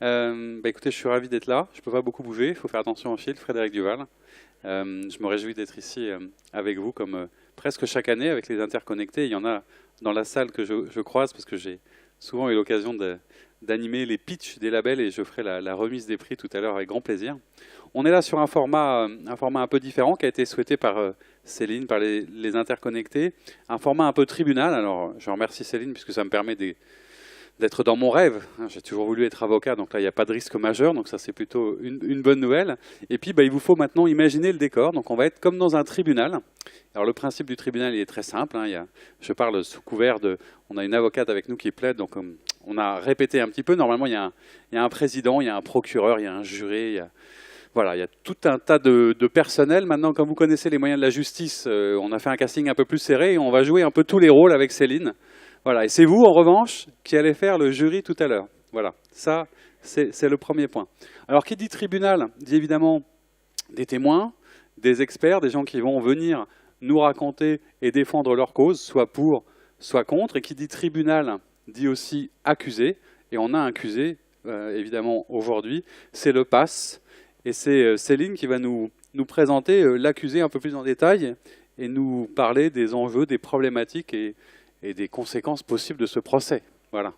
Écoutez, je suis ravi d'être là. Je ne peux pas beaucoup bouger, il faut faire attention au fil. Frédéric Duval. Je me réjouis d'être ici avec vous, comme presque chaque année, avec les interconnectés. Il y en a dans la salle que je croise, parce que j'ai souvent eu l'occasion d'animer les pitchs des labels, et je ferai la remise des prix tout à l'heure avec grand plaisir. On est là sur un format un peu différent, qui a été souhaité par Céline, par les interconnectés. Un format un peu tribunal. Alors, je remercie Céline, puisque ça me permet d'être dans mon rêve. J'ai toujours voulu être avocat, donc là, il n'y a pas de risque majeur, donc ça, c'est plutôt une bonne nouvelle. Et puis, il vous faut maintenant imaginer le décor. Donc, on va être comme dans un tribunal. Alors, le principe du tribunal, il est très simple. Je parle sous couvert de... On a une avocate avec nous qui plaide, donc on a répété un petit peu. Normalement, il y a un président, il y a un procureur, il y a un juré, voilà, il y a tout un tas de personnel. Maintenant, comme vous connaissez les moyens de la justice, on a fait un casting un peu plus serré et on va jouer un peu tous les rôles avec Céline. Voilà, et c'est vous, en revanche, qui allez faire le jury tout à l'heure. Voilà, ça, c'est le premier point. Alors, qui dit tribunal, dit évidemment des témoins, des experts, des gens qui vont venir nous raconter et défendre leur cause, soit pour, soit contre. Et qui dit tribunal, dit aussi accusé. Et on a un accusé, évidemment, aujourd'hui, c'est le PAS. Et c'est Céline qui va nous présenter l'accusé un peu plus en détail et nous parler des enjeux, des problématiques et des conséquences possibles de ce procès. Voilà.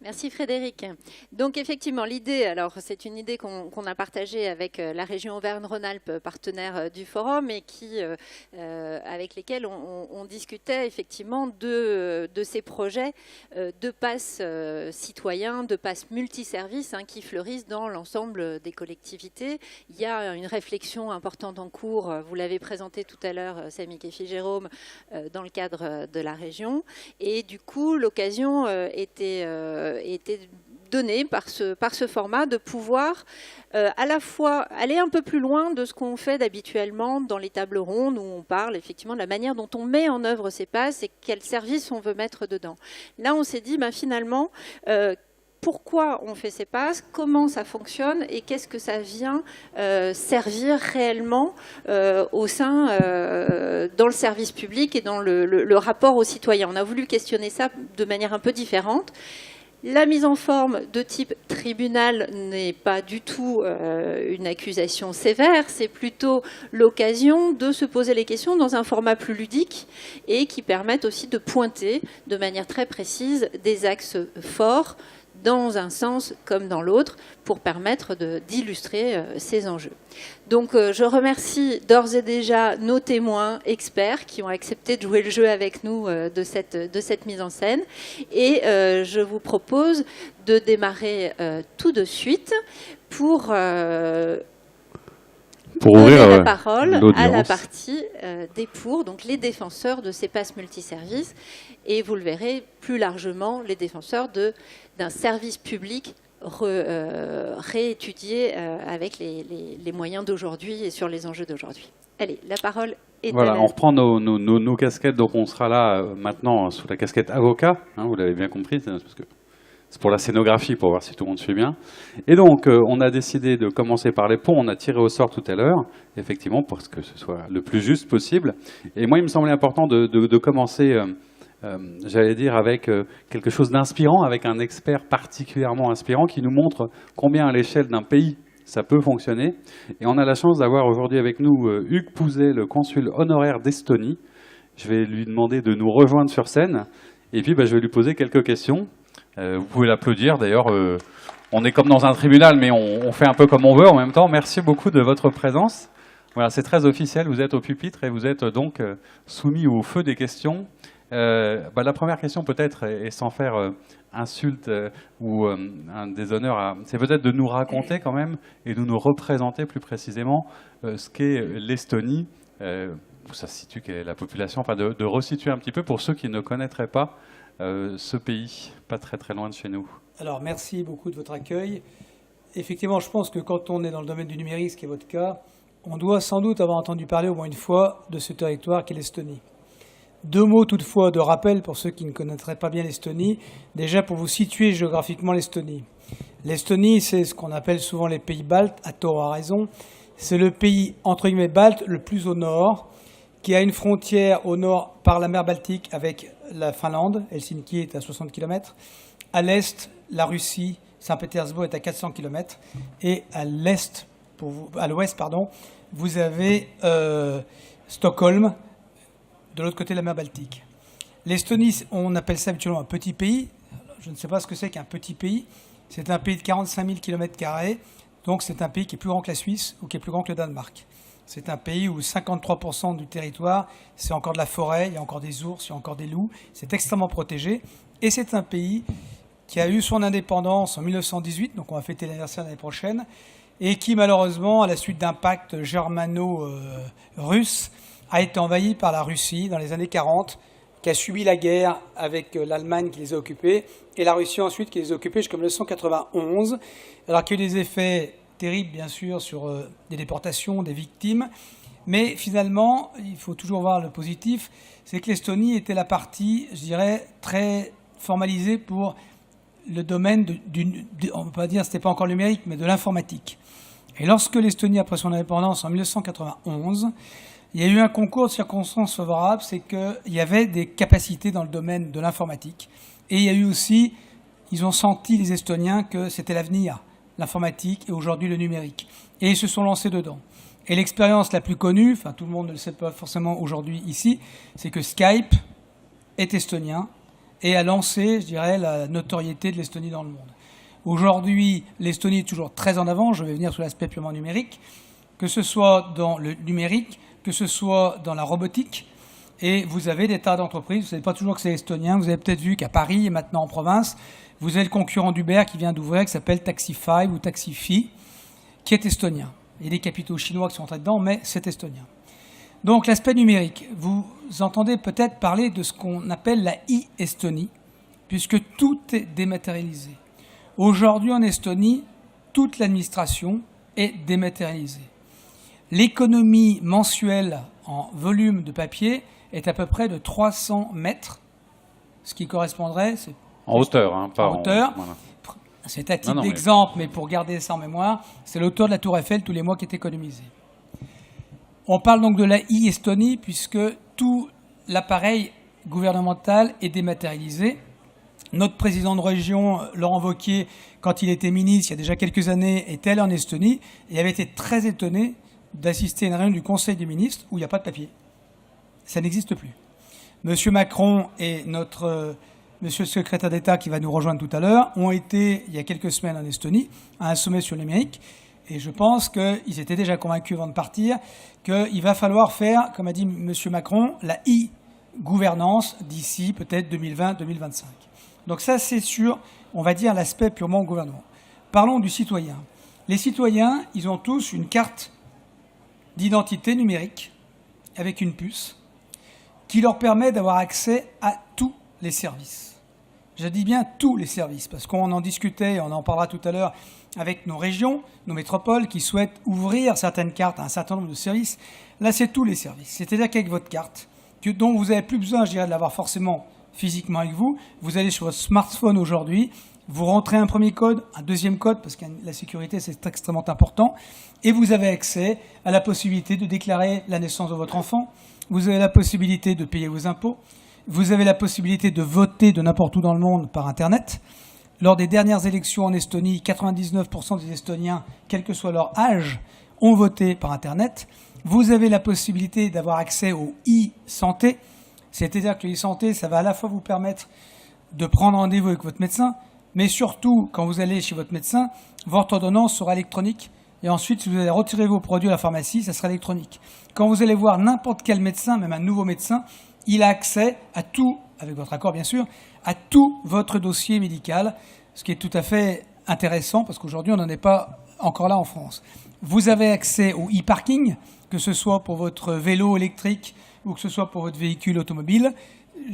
Merci Frédéric. Donc effectivement, l'idée, alors c'est une idée qu'on a partagée avec la région Auvergne-Rhône-Alpes, partenaire du forum, et avec lesquels on discutait effectivement de ces projets de passes citoyens, de passes multiservices qui fleurissent dans l'ensemble des collectivités. Il y a une réflexion importante en cours, vous l'avez présenté tout à l'heure, Samy Kefi-Jérôme, dans le cadre de la région. Et du coup, l'occasion était donné par ce format de pouvoir à la fois aller un peu plus loin de ce qu'on fait habituellement dans les tables rondes où on parle effectivement de la manière dont on met en œuvre ces passes et quels services on veut mettre dedans. Là, on s'est dit, finalement, pourquoi on fait ces passes, comment ça fonctionne et qu'est-ce que ça vient servir réellement au sein, dans le service public et dans le rapport aux citoyens. On a voulu questionner ça de manière un peu différente. La mise en forme de type tribunal n'est pas du tout une accusation sévère, c'est plutôt l'occasion de se poser les questions dans un format plus ludique et qui permette aussi de pointer de manière très précise des axes forts dans un sens comme dans l'autre, pour permettre d'illustrer ces enjeux. Donc je remercie d'ores et déjà nos témoins experts qui ont accepté de jouer le jeu avec nous de cette mise en scène. Et je vous propose de démarrer tout de suite pour donner la parole à la partie des pour, donc les défenseurs de ces passes multiservices, et vous le verrez plus largement, les défenseurs d'un service public réétudié avec les moyens d'aujourd'hui et sur les enjeux d'aujourd'hui. Allez, la parole est voilà, à la... on reprend nos casquettes, donc on sera là maintenant sous la casquette avocat, vous l'avez bien compris, parce que c'est pour la scénographie, pour voir si tout le monde suit bien. Et donc, on a décidé de commencer par les ponts. On a tiré au sort tout à l'heure, effectivement, pour que ce soit le plus juste possible. Et moi, il me semblait important de commencer, j'allais dire, avec quelque chose d'inspirant, avec un expert particulièrement inspirant qui nous montre combien, à l'échelle d'un pays, ça peut fonctionner. Et on a la chance d'avoir aujourd'hui avec nous Hugues Pouzet, le consul honoraire d'Estonie. Je vais lui demander de nous rejoindre sur scène. Et puis, je vais lui poser quelques questions. Vous pouvez l'applaudir, d'ailleurs, on est comme dans un tribunal, mais on fait un peu comme on veut en même temps. Merci beaucoup de votre présence. Voilà, c'est très officiel, vous êtes au pupitre et vous êtes donc soumis au feu des questions. La première question peut-être, et sans faire insulte ou un déshonneur, c'est peut-être de nous raconter quand même et de nous représenter plus précisément ce qu'est l'Estonie, où ça se situe, quelle est la population, enfin de resituer un petit peu pour ceux qui ne connaîtraient pas ce pays, pas très très loin de chez nous. Alors merci beaucoup de votre accueil. Effectivement, je pense que quand on est dans le domaine du numérique, ce qui est votre cas, on doit sans doute avoir entendu parler au moins une fois de ce territoire qu'est l'Estonie. Deux mots toutefois de rappel pour ceux qui ne connaîtraient pas bien l'Estonie. Déjà pour vous situer géographiquement l'Estonie. L'Estonie, c'est ce qu'on appelle souvent les pays baltes, à tort ou à raison. C'est le pays, entre guillemets, balte le plus au nord, qui a une frontière au nord par la mer Baltique avec la Finlande, Helsinki est à 60 km, à l'est, la Russie Saint-Pétersbourg est à 400 km. Et à l'ouest, vous avez Stockholm, de l'autre côté de la mer Baltique. L'Estonie, on appelle ça habituellement un petit pays. Je ne sais pas ce que c'est qu'un petit pays. C'est un pays de 45 000 km². Donc c'est un pays qui est plus grand que la Suisse ou qui est plus grand que le Danemark. C'est un pays où 53% du territoire, c'est encore de la forêt, il y a encore des ours, il y a encore des loups. C'est extrêmement protégé. Et c'est un pays qui a eu son indépendance en 1918, donc on va fêter l'anniversaire l'année prochaine, et qui malheureusement, à la suite d'un pacte germano-russe, a été envahi par la Russie dans les années 40, qui a subi la guerre avec l'Allemagne qui les a occupés, et la Russie ensuite qui les a occupés jusqu'en 1991, alors qu'il y a eu des effets terribles, bien sûr, sur des déportations, des victimes, mais finalement, il faut toujours voir le positif, c'est que l'Estonie était la partie, je dirais, très formalisée pour le domaine, on ne peut pas dire que ce n'était pas encore le numérique, mais de l'informatique. Et lorsque l'Estonie a pris son indépendance en 1991, il y a eu un concours de circonstances favorables, c'est qu'il y avait des capacités dans le domaine de l'informatique. Et il y a eu aussi, ils ont senti, les Estoniens, que c'était l'avenir, l'informatique et aujourd'hui le numérique. Et ils se sont lancés dedans. Et l'expérience la plus connue, enfin tout le monde ne le sait pas forcément aujourd'hui ici, c'est que Skype est estonien et a lancé, je dirais, la notoriété de l'Estonie dans le monde. Aujourd'hui, l'Estonie est toujours très en avant, je vais venir sur l'aspect purement numérique, que ce soit dans le numérique, que ce soit dans la robotique, et vous avez des tas d'entreprises, vous ne savez pas toujours que c'est estonien, vous avez peut-être vu qu'à Paris et maintenant en province, vous avez le concurrent d'Uber qui vient d'ouvrir, qui s'appelle Taxify ou Taxify, qui est estonien. Il y a des capitaux chinois qui sont entrés dedans, mais c'est estonien. Donc l'aspect numérique, vous entendez peut-être parler de ce qu'on appelle la e-Estonie, puisque tout est dématérialisé. Aujourd'hui en Estonie, toute l'administration est dématérialisée. L'économie mensuelle en volume de papier est à peu près de 300 mètres, ce qui correspondrait... En hauteur, hein, pas en hauteur. Voilà. C'est à titre d'exemple, mais pour garder ça en mémoire, c'est l'auteur de la Tour Eiffel tous les mois qui est économisé. On parle donc de la e-Estonie puisque tout l'appareil gouvernemental est dématérialisé. Notre président de région, Laurent Wauquiez, quand il était ministre il y a déjà quelques années, était allé en Estonie et avait été très étonné d'assister à une réunion du Conseil des ministres où il n'y a pas de papier. Ça n'existe plus. Monsieur Macron et notre monsieur le secrétaire d'État qui va nous rejoindre tout à l'heure ont été, il y a quelques semaines en Estonie, à un sommet sur le numérique. Et je pense qu'ils étaient déjà convaincus avant de partir qu'il va falloir faire, comme a dit monsieur Macron, la e-gouvernance d'ici peut-être 2020-2025. Donc ça, c'est sur, on va dire, l'aspect purement gouvernement. Parlons du citoyen. Les citoyens, ils ont tous une carte d'identité numérique avec une puce qui leur permet d'avoir accès à tous les services. Je dis bien tous les services, parce qu'on en discutait, et on en parlera tout à l'heure, avec nos régions, nos métropoles qui souhaitent ouvrir certaines cartes à un certain nombre de services. Là, c'est tous les services. C'est-à-dire qu'avec votre carte, dont vous n'avez plus besoin, je dirais, de l'avoir forcément physiquement avec vous, vous allez sur votre smartphone aujourd'hui, vous rentrez un premier code, un deuxième code, parce que la sécurité, c'est extrêmement important, et vous avez accès à la possibilité de déclarer la naissance de votre enfant, vous avez la possibilité de payer vos impôts, vous avez la possibilité de voter de n'importe où dans le monde par Internet. Lors des dernières élections en Estonie, 99% des Estoniens, quel que soit leur âge, ont voté par Internet. Vous avez la possibilité d'avoir accès au e-santé, c'est-à-dire que le e-santé, ça va à la fois vous permettre de prendre rendez-vous avec votre médecin, mais surtout, quand vous allez chez votre médecin, votre ordonnance sera électronique. Et ensuite, si vous allez retirer vos produits à la pharmacie, ça sera électronique. Quand vous allez voir n'importe quel médecin, même un nouveau médecin, il a accès à tout, avec votre accord bien sûr, à tout votre dossier médical, ce qui est tout à fait intéressant, parce qu'aujourd'hui, on n'en est pas encore là en France. Vous avez accès au e-parking, que ce soit pour votre vélo électrique ou que ce soit pour votre véhicule automobile.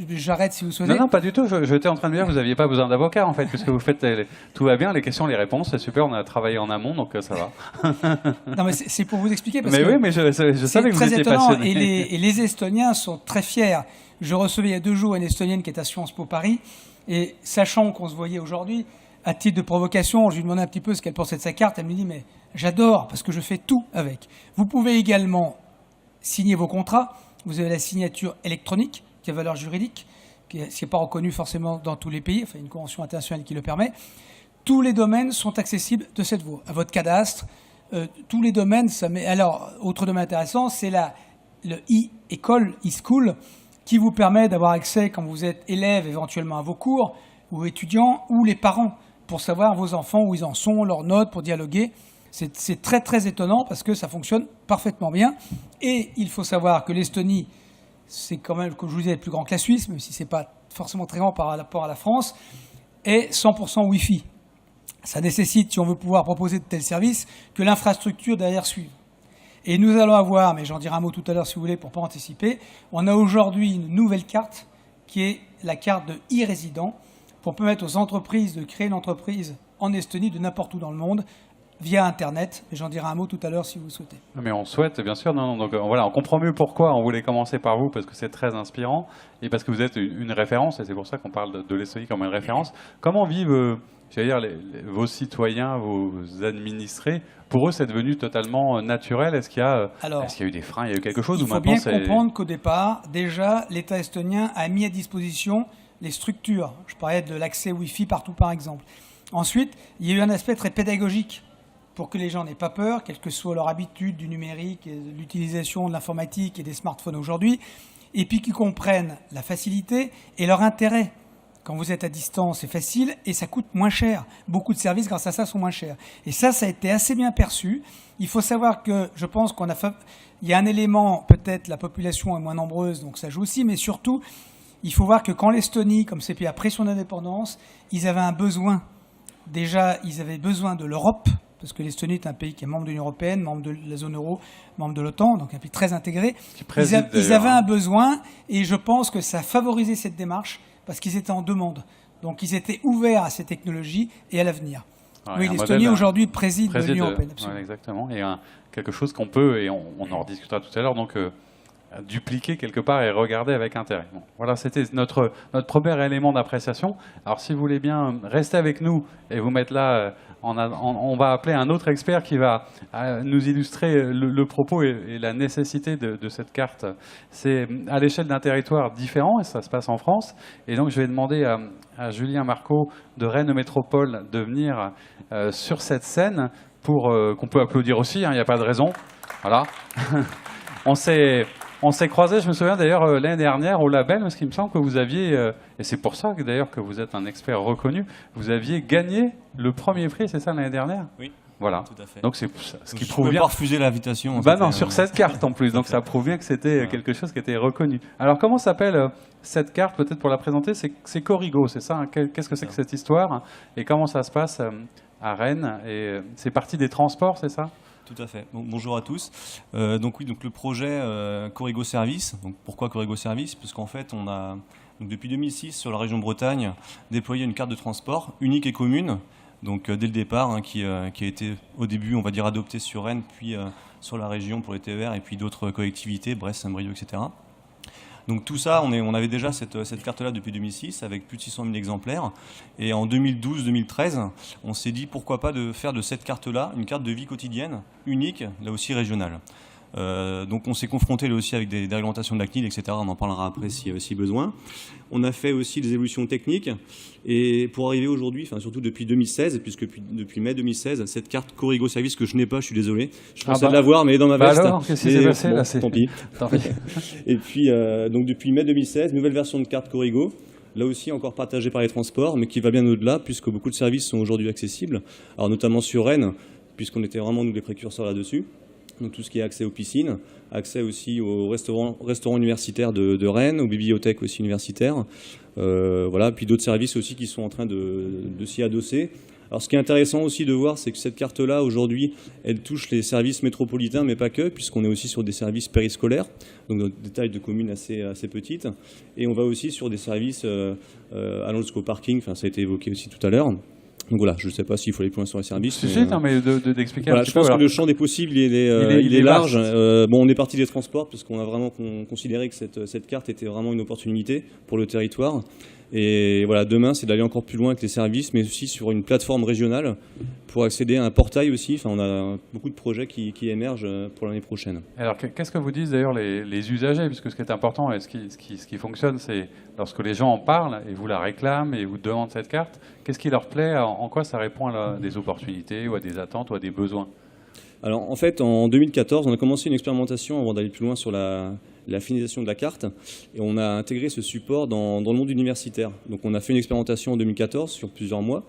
J'arrête si vous souhaitez. Non, pas du tout. J'étais en train de dire que vous n'aviez pas besoin d'avocat, en fait, puisque vous faites tout va bien, les questions, les réponses, c'est super, on a travaillé en amont, donc ça va. Non, mais c'est pour vous expliquer. Parce mais que oui, mais je savais que vous étiez passionné. Et les Estoniens sont très fiers. Je recevais il y a 2 jours une Estonienne qui est à Sciences Po Paris, et sachant qu'on se voyait aujourd'hui, à titre de provocation, je lui demandais un petit peu ce qu'elle pensait de sa carte. Elle me dit, mais j'adore, parce que je fais tout avec. Vous pouvez également signer vos contrats. Vous avez la signature électronique, qui a valeur juridique, ce qui n'est pas reconnu forcément dans tous les pays, enfin une convention internationale qui le permet. tous les domaines sont accessibles de cette voie. À votre cadastre, tous les domaines, ça met... Alors, autre domaine intéressant, c'est le e-école, e-school, qui vous permet d'avoir accès, quand vous êtes élève, éventuellement à vos cours, ou étudiants, ou les parents, pour savoir vos enfants où ils en sont, leurs notes, pour dialoguer. C'est très, très étonnant parce que ça fonctionne parfaitement bien. Et il faut savoir que l'Estonie, c'est quand même, comme je vous disais, plus grand que la Suisse, même si ce n'est pas forcément très grand par rapport à la France, est 100% Wi-Fi. Ça nécessite, si on veut pouvoir proposer de tels services, que l'infrastructure derrière suive. Et nous allons avoir, mais j'en dirai un mot tout à l'heure si vous voulez pour ne pas anticiper, on a aujourd'hui une nouvelle carte qui est la carte de e-résident pour permettre aux entreprises de créer une entreprise en Estonie de n'importe où dans le monde via Internet. Et j'en dirai un mot tout à l'heure si vous le souhaitez. Mais on souhaite, bien sûr. Non, donc voilà, on comprend mieux pourquoi on voulait commencer par vous, parce que c'est très inspirant et parce que vous êtes une référence, et c'est pour ça qu'on parle de l'Estonie comme une référence. Comment vivent, j'allais dire, vos citoyens, vos administrés? Pour eux, c'est devenu totalement naturel. Est-ce qu'il y a eu des freins? Il y a eu quelque chose? Il faut bien comprendre qu'au départ, déjà, l'État estonien a mis à disposition les structures. Je parlais de l'accès Wi-Fi partout, par exemple. Ensuite, il y a eu un aspect très pédagogique pour que les gens n'aient pas peur, quelle que soit leur habitude du numérique, et de l'utilisation de l'informatique et des smartphones aujourd'hui, et puis qu'ils comprennent la facilité et leur intérêt. Quand vous êtes à distance, c'est facile et ça coûte moins cher. Beaucoup de services, grâce à ça, sont moins chers. Et ça a été assez bien perçu. Il faut savoir que, je pense il y a un élément, peut-être la population est moins nombreuse, donc ça joue aussi, mais surtout, il faut voir que quand l'Estonie, comme ces pays, a pris son indépendance, ils avaient un besoin. Déjà, ils avaient besoin de l'Europe, parce que l'Estonie est un pays qui est membre de l'Union européenne, membre de la zone euro, membre de l'OTAN, donc un pays très intégré. Ils avaient un besoin, et je pense que ça a favorisé cette démarche, parce qu'ils étaient en demande. Donc ils étaient ouverts à ces technologies et à l'avenir. Ouais, oui, l'Estonie aujourd'hui préside l'Union européenne. Ouais, exactement, et quelque chose qu'on peut, et on en rediscutera tout à l'heure, donc dupliquer quelque part et regarder avec intérêt. Bon, voilà, c'était notre premier élément d'appréciation. Alors si vous voulez bien rester avec nous et vous mettre là, on va appeler un autre expert qui va nous illustrer le propos et la nécessité de cette carte. C'est à l'échelle d'un territoire différent, et ça se passe en France. Et donc je vais demander à Julien Marco de Rennes Métropole de venir sur cette scène pour qu'on peut applaudir aussi, il n'y a pas de raison. Voilà. On s'est croisés, je me souviens d'ailleurs l'année dernière au label, parce qu'il me semble que vous aviez, et c'est pour ça d'ailleurs que vous êtes un expert reconnu, vous aviez gagné le premier prix, c'est ça, l'année dernière? Oui. Voilà. Tout à fait. Donc c'est ce qui prouve bien. Je ne peux pas refuser l'invitation. Bah non, sur cette carte en plus, donc ça prouve bien que c'était quelque chose qui était reconnu. Alors comment s'appelle cette carte, peut-être pour la présenter? C'est Corrigo, c'est ça, hein? Qu'est-ce que c'est que cette histoire? Et comment ça se passe à Rennes? Et c'est parti des transports, c'est ça? Tout à fait. Bon, bonjour à tous. Donc le projet Corrigo Service. Donc pourquoi Corrigo Service? Parce qu'en fait, on a depuis 2006 sur la région Bretagne déployé une carte de transport unique et commune. Donc dès le départ, qui a été au début, on va dire, adoptée sur Rennes, puis sur la région pour les TER et puis d'autres collectivités, Brest, Saint-Brieuc, etc. Donc tout ça, on avait déjà cette carte-là depuis 2006 avec plus de 600 000 exemplaires. Et en 2012-2013, on s'est dit pourquoi pas de faire de cette carte-là une carte de vie quotidienne, unique, là aussi régionale. Donc on s'est confronté là aussi avec des réglementations de la CNIL, etc. On en parlera après si besoin. On a fait aussi des évolutions techniques. Et pour arriver aujourd'hui, enfin surtout depuis 2016, puisque depuis mai 2016, cette carte Corrigo Service que je n'ai pas, je suis désolé. Je pensais l'avoir, mais elle est dans ma veste. Alors, qu'est-ce qui s'est passé là? Tant pis. Et puis, donc depuis mai 2016, nouvelle version de carte Corrigo. Là aussi encore partagée par les transports, mais qui va bien au-delà, puisque beaucoup de services sont aujourd'hui accessibles. Alors notamment sur Rennes, puisqu'on était vraiment nous les précurseurs là-dessus. Donc tout ce qui est accès aux piscines, accès aussi aux restaurants universitaires de Rennes, aux bibliothèques aussi universitaires, voilà, puis d'autres services aussi qui sont en train de s'y adosser. Alors ce qui est intéressant aussi de voir, c'est que cette carte-là, aujourd'hui, elle touche les services métropolitains, mais pas que, puisqu'on est aussi sur des services périscolaires, donc des tailles de communes assez petites, et on va aussi sur des services allant jusqu'au parking, enfin ça a été évoqué aussi tout à l'heure. Donc voilà, je ne sais pas s'il faut aller plus loin sur les services. Mais d'expliquer voilà, un petit peu. Je pense que le champ des possibles, il est large. Bon, on est parti des transports, parce qu'on a vraiment considéré que cette carte était vraiment une opportunité pour le territoire. Et voilà, demain, c'est d'aller encore plus loin avec les services, mais aussi sur une plateforme régionale pour accéder à un portail aussi. Enfin, on a beaucoup de projets qui émergent pour l'année prochaine. Alors, qu'est-ce que vous disent d'ailleurs les usagers? Puisque ce qui est important et ce qui fonctionne, c'est lorsque les gens en parlent et vous la réclament et vous demandent cette carte, qu'est-ce qui leur plaît? En quoi ça répond à des opportunités ou à des attentes ou à des besoins? Alors, en fait, en 2014, on a commencé une expérimentation avant d'aller plus loin sur la finalisation de la carte, et on a intégré ce support dans le monde universitaire. Donc on a fait une expérimentation en 2014 sur plusieurs mois,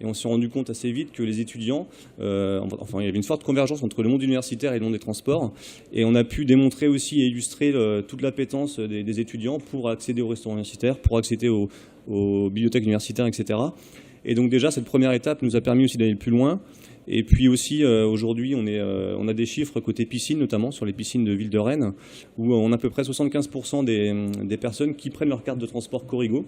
et on s'est rendu compte assez vite que les étudiants, il y avait une forte convergence entre le monde universitaire et le monde des transports, et on a pu démontrer aussi et illustrer toute l'appétence des étudiants pour accéder aux restaurants universitaires, pour accéder aux bibliothèques universitaires, etc. Et donc déjà, cette première étape nous a permis aussi d'aller plus loin. Et puis aussi, aujourd'hui, on a des chiffres côté piscine, notamment sur les piscines de Ville de Rennes, où on a à peu près 75% des personnes qui prennent leur carte de transport Corrigo,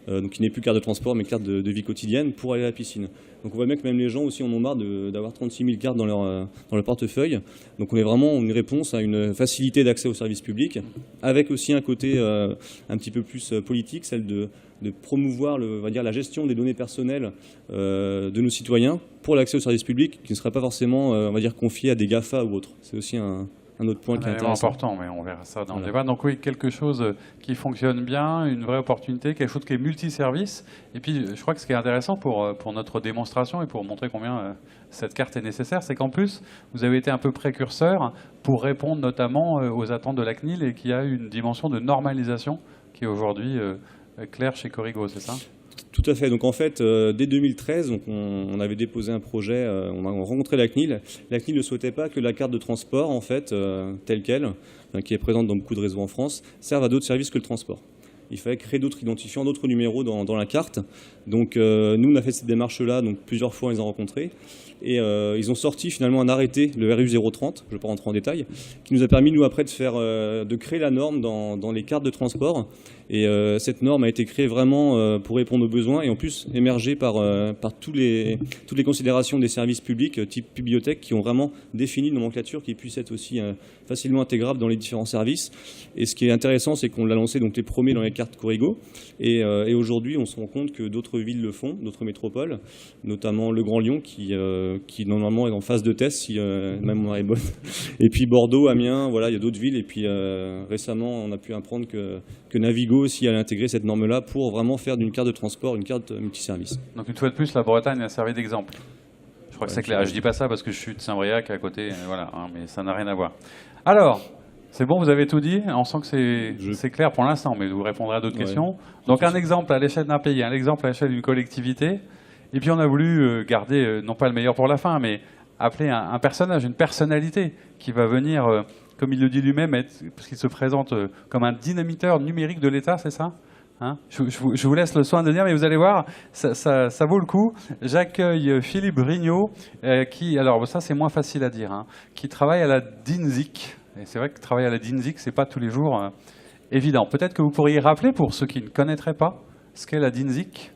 donc qui n'est plus carte de transport, mais carte de vie quotidienne, pour aller à la piscine. Donc on voit bien que même les gens aussi en ont marre d'avoir 36 000 cartes dans leur portefeuille. Donc on est vraiment une réponse à une facilité d'accès aux services publics, avec aussi un côté un petit peu plus politique, celle de promouvoir la gestion des données personnelles de nos citoyens pour l'accès aux services publics, qui ne serait pas forcément confié à des GAFA ou autres. C'est aussi un autre point qui est intéressant. Important, mais on verra ça dans le débat. Donc oui, quelque chose qui fonctionne bien, une vraie opportunité, quelque chose qui est multiservice. Et puis je crois que ce qui est intéressant pour notre démonstration et pour montrer combien cette carte est nécessaire, c'est qu'en plus, vous avez été un peu précurseur pour répondre notamment aux attentes de la CNIL et qu'il y a une dimension de normalisation qui est aujourd'hui claire chez Corrigo, c'est ça? Tout à fait. Donc en fait, dès 2013, donc on avait déposé un projet, on a rencontré la CNIL. La CNIL ne souhaitait pas que la carte de transport, en fait, telle qu'elle, qui est présente dans beaucoup de réseaux en France, serve à d'autres services que le transport. Il fallait créer d'autres identifiants, d'autres numéros dans la carte. Donc nous, on a fait cette démarche-là, donc plusieurs fois on les a rencontrés. Et ils ont sorti finalement un arrêté, le RU 030, je ne vais pas rentrer en détail, qui nous a permis, nous, après, de créer la norme dans les cartes de transport. Et cette norme a été créée vraiment pour répondre aux besoins et en plus émergée par toutes les considérations des services publics, type bibliothèque, qui ont vraiment défini une nomenclature qui puisse être aussi facilement intégrable dans les différents services. Et ce qui est intéressant, c'est qu'on l'a lancé donc les premiers dans les cartes Corrigo. Et aujourd'hui, on se rend compte que d'autres villes le font, d'autres métropoles, notamment le Grand Lyon, qui normalement est en phase de test, si ma mémoire est bonne. Et puis Bordeaux, Amiens, voilà, il y a d'autres villes. Et puis récemment, on a pu apprendre que Navigo aussi allait intégrer cette norme-là pour vraiment faire d'une carte de transport une carte multiservice. Donc une fois de plus, la Bretagne a servi d'exemple. Je crois que c'est clair. Je dis pas ça parce que je suis de Saint-Briac à côté, voilà, mais ça n'a rien à voir. Alors, c'est bon, vous avez tout dit. On sent que c'est clair pour l'instant, mais vous répondrez à d'autres questions. Donc un exemple à l'échelle d'un pays, un exemple à l'échelle d'une collectivité. Et puis on a voulu garder, non pas le meilleur pour la fin, mais appeler un personnage, une personnalité qui va venir, comme il le dit lui-même, parce qu'il se présente comme un dynamiteur numérique de l'État, c'est ça? Hein, je vous laisse le soin de dire, mais vous allez voir, ça vaut le coup. J'accueille Philippe Brignot, qui, alors ça c'est moins facile à dire, hein, qui travaille à la DINSIC. Et c'est vrai que travailler à la DINSIC, c'est pas tous les jours évident. Peut-être que vous pourriez rappeler, pour ceux qui ne connaîtraient pas, ce qu'est la DINSIC.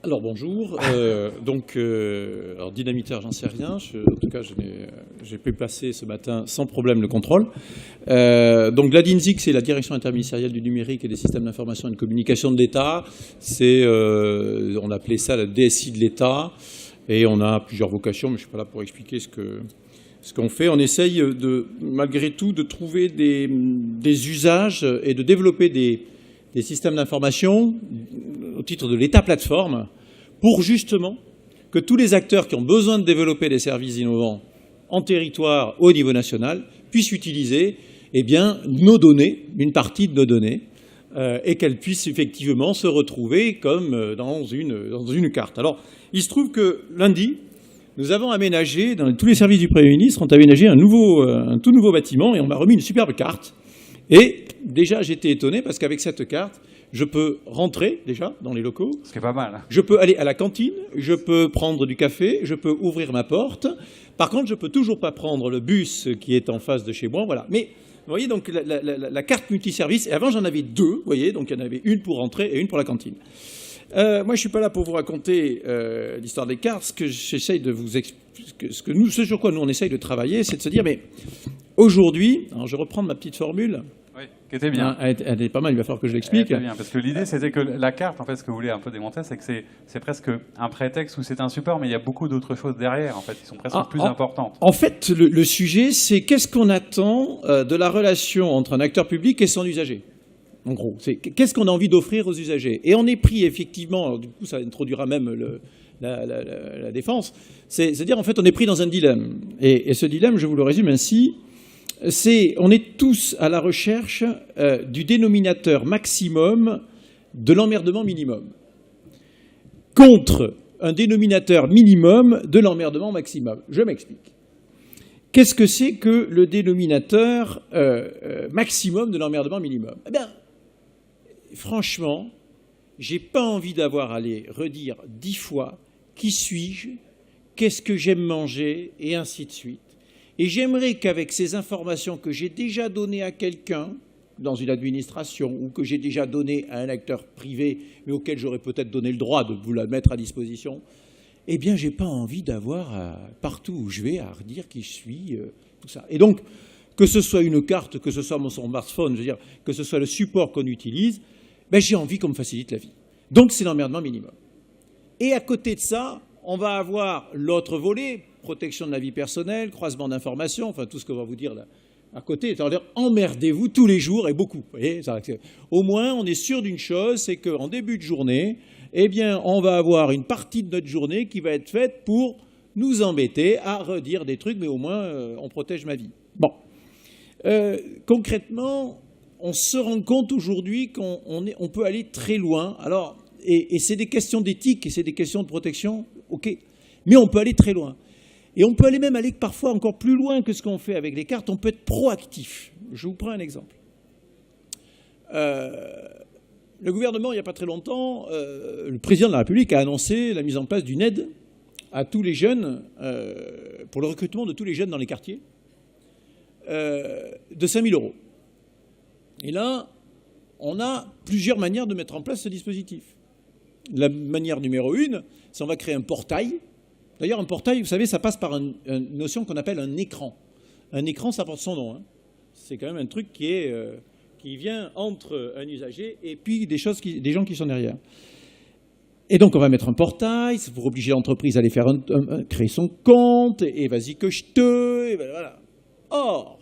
Alors bonjour, alors dynamiteur j'en sais rien, en tout cas j'ai pu passer ce matin sans problème le contrôle. Donc la DINSIC, c'est la Direction interministérielle du numérique et des systèmes d'information et de communication de l'État, on appelait ça la DSI de l'État, et on a plusieurs vocations, mais je ne suis pas là pour expliquer ce qu'on fait. On essaye malgré tout de trouver des usages et de développer des systèmes d'information au titre de l'État plateforme pour justement que tous les acteurs qui ont besoin de développer des services innovants en territoire au niveau national puissent utiliser nos données, une partie de nos données, et qu'elles puissent effectivement se retrouver comme dans une carte. Alors, il se trouve que lundi, nous avons aménagé, tous les services du Premier ministre ont aménagé un tout nouveau bâtiment et on m'a remis une superbe carte. Et déjà, j'étais étonné parce qu'avec cette carte, je peux rentrer déjà dans les locaux. Ce qui est pas mal. Je peux aller à la cantine, je peux prendre du café, je peux ouvrir ma porte. Par contre, je ne peux toujours pas prendre le bus qui est en face de chez moi. Voilà. Mais vous voyez, donc la carte multiservice, et avant j'en avais deux, vous voyez, donc il y en avait une pour rentrer et une pour la cantine. Moi, je ne suis pas là pour vous raconter l'histoire des cartes. Ce que j'essaye de vous expliquer, ce sur quoi nous on essaye de travailler, c'est de se dire, mais aujourd'hui, alors je reprends ma petite formule. Oui, qui était bien. Elle est pas mal, il va falloir que je l'explique. Très bien, parce que l'idée c'était que la carte, en fait, ce que vous voulez un peu démontrer, c'est que c'est presque un prétexte ou c'est un support, mais il y a beaucoup d'autres choses derrière, en fait, qui sont presque plus importantes. En fait, le sujet, c'est qu'est-ce qu'on attend de la relation entre un acteur public et son usager. En gros, c'est qu'est-ce qu'on a envie d'offrir aux usagers. Et on est pris effectivement, alors, du coup ça introduira même la défense, c'est-à-dire en fait on est pris dans un dilemme. Et ce dilemme, je vous le résume ainsi, on est tous à la recherche du dénominateur maximum de l'emmerdement minimum, contre un dénominateur minimum de l'emmerdement maximum. Je m'explique. Qu'est-ce que c'est que le dénominateur maximum de l'emmerdement minimum? Eh bien, franchement, j'ai pas envie d'avoir à les redire 10 fois qui suis-je, qu'est-ce que j'aime manger, et ainsi de suite. Et j'aimerais qu'avec ces informations que j'ai déjà données à quelqu'un dans une administration ou que j'ai déjà données à un acteur privé, mais auquel j'aurais peut-être donné le droit de vous la mettre à disposition, eh bien, j'ai pas envie d'avoir partout où je vais à redire qui je suis, tout ça. Et donc, que ce soit une carte, que ce soit mon smartphone, je veux dire, que ce soit le support qu'on utilise, ben, j'ai envie qu'on me facilite la vie. Donc, c'est l'emmerdement minimum. Et à côté de ça, on va avoir l'autre volet, protection de la vie personnelle, croisement d'informations, enfin tout ce qu'on va vous dire là à côté. C'est-à-dire, emmerdez-vous tous les jours et beaucoup. Vous voyez, au moins, on est sûr d'une chose, c'est qu'en début de journée, eh bien, on va avoir une partie de notre journée qui va être faite pour nous embêter à redire des trucs, mais au moins, on protège ma vie. Bon. Concrètement, on se rend compte aujourd'hui qu'on peut aller très loin. Alors, et c'est des questions d'éthique et c'est des questions de protection, ok, mais on peut aller très loin. Et on peut même aller parfois encore plus loin que ce qu'on fait avec les cartes. On peut être proactif. Je vous prends un exemple. Le gouvernement, il n'y a pas très longtemps, le président de la République a annoncé la mise en place d'une aide à tous les jeunes, pour le recrutement de tous les jeunes dans les quartiers, de 5 000 €. Et là, on a plusieurs manières de mettre en place ce dispositif. La manière numéro 1, c'est on va créer un portail. D'ailleurs, un portail, vous savez, ça passe par une notion qu'on appelle un écran. Un écran, ça porte son nom. Hein. C'est quand même un truc qui vient entre un usager et puis des gens qui sont derrière. Et donc, on va mettre un portail pour obliger l'entreprise à aller faire créer son compte, et vas-y que je te... Et voilà. Or,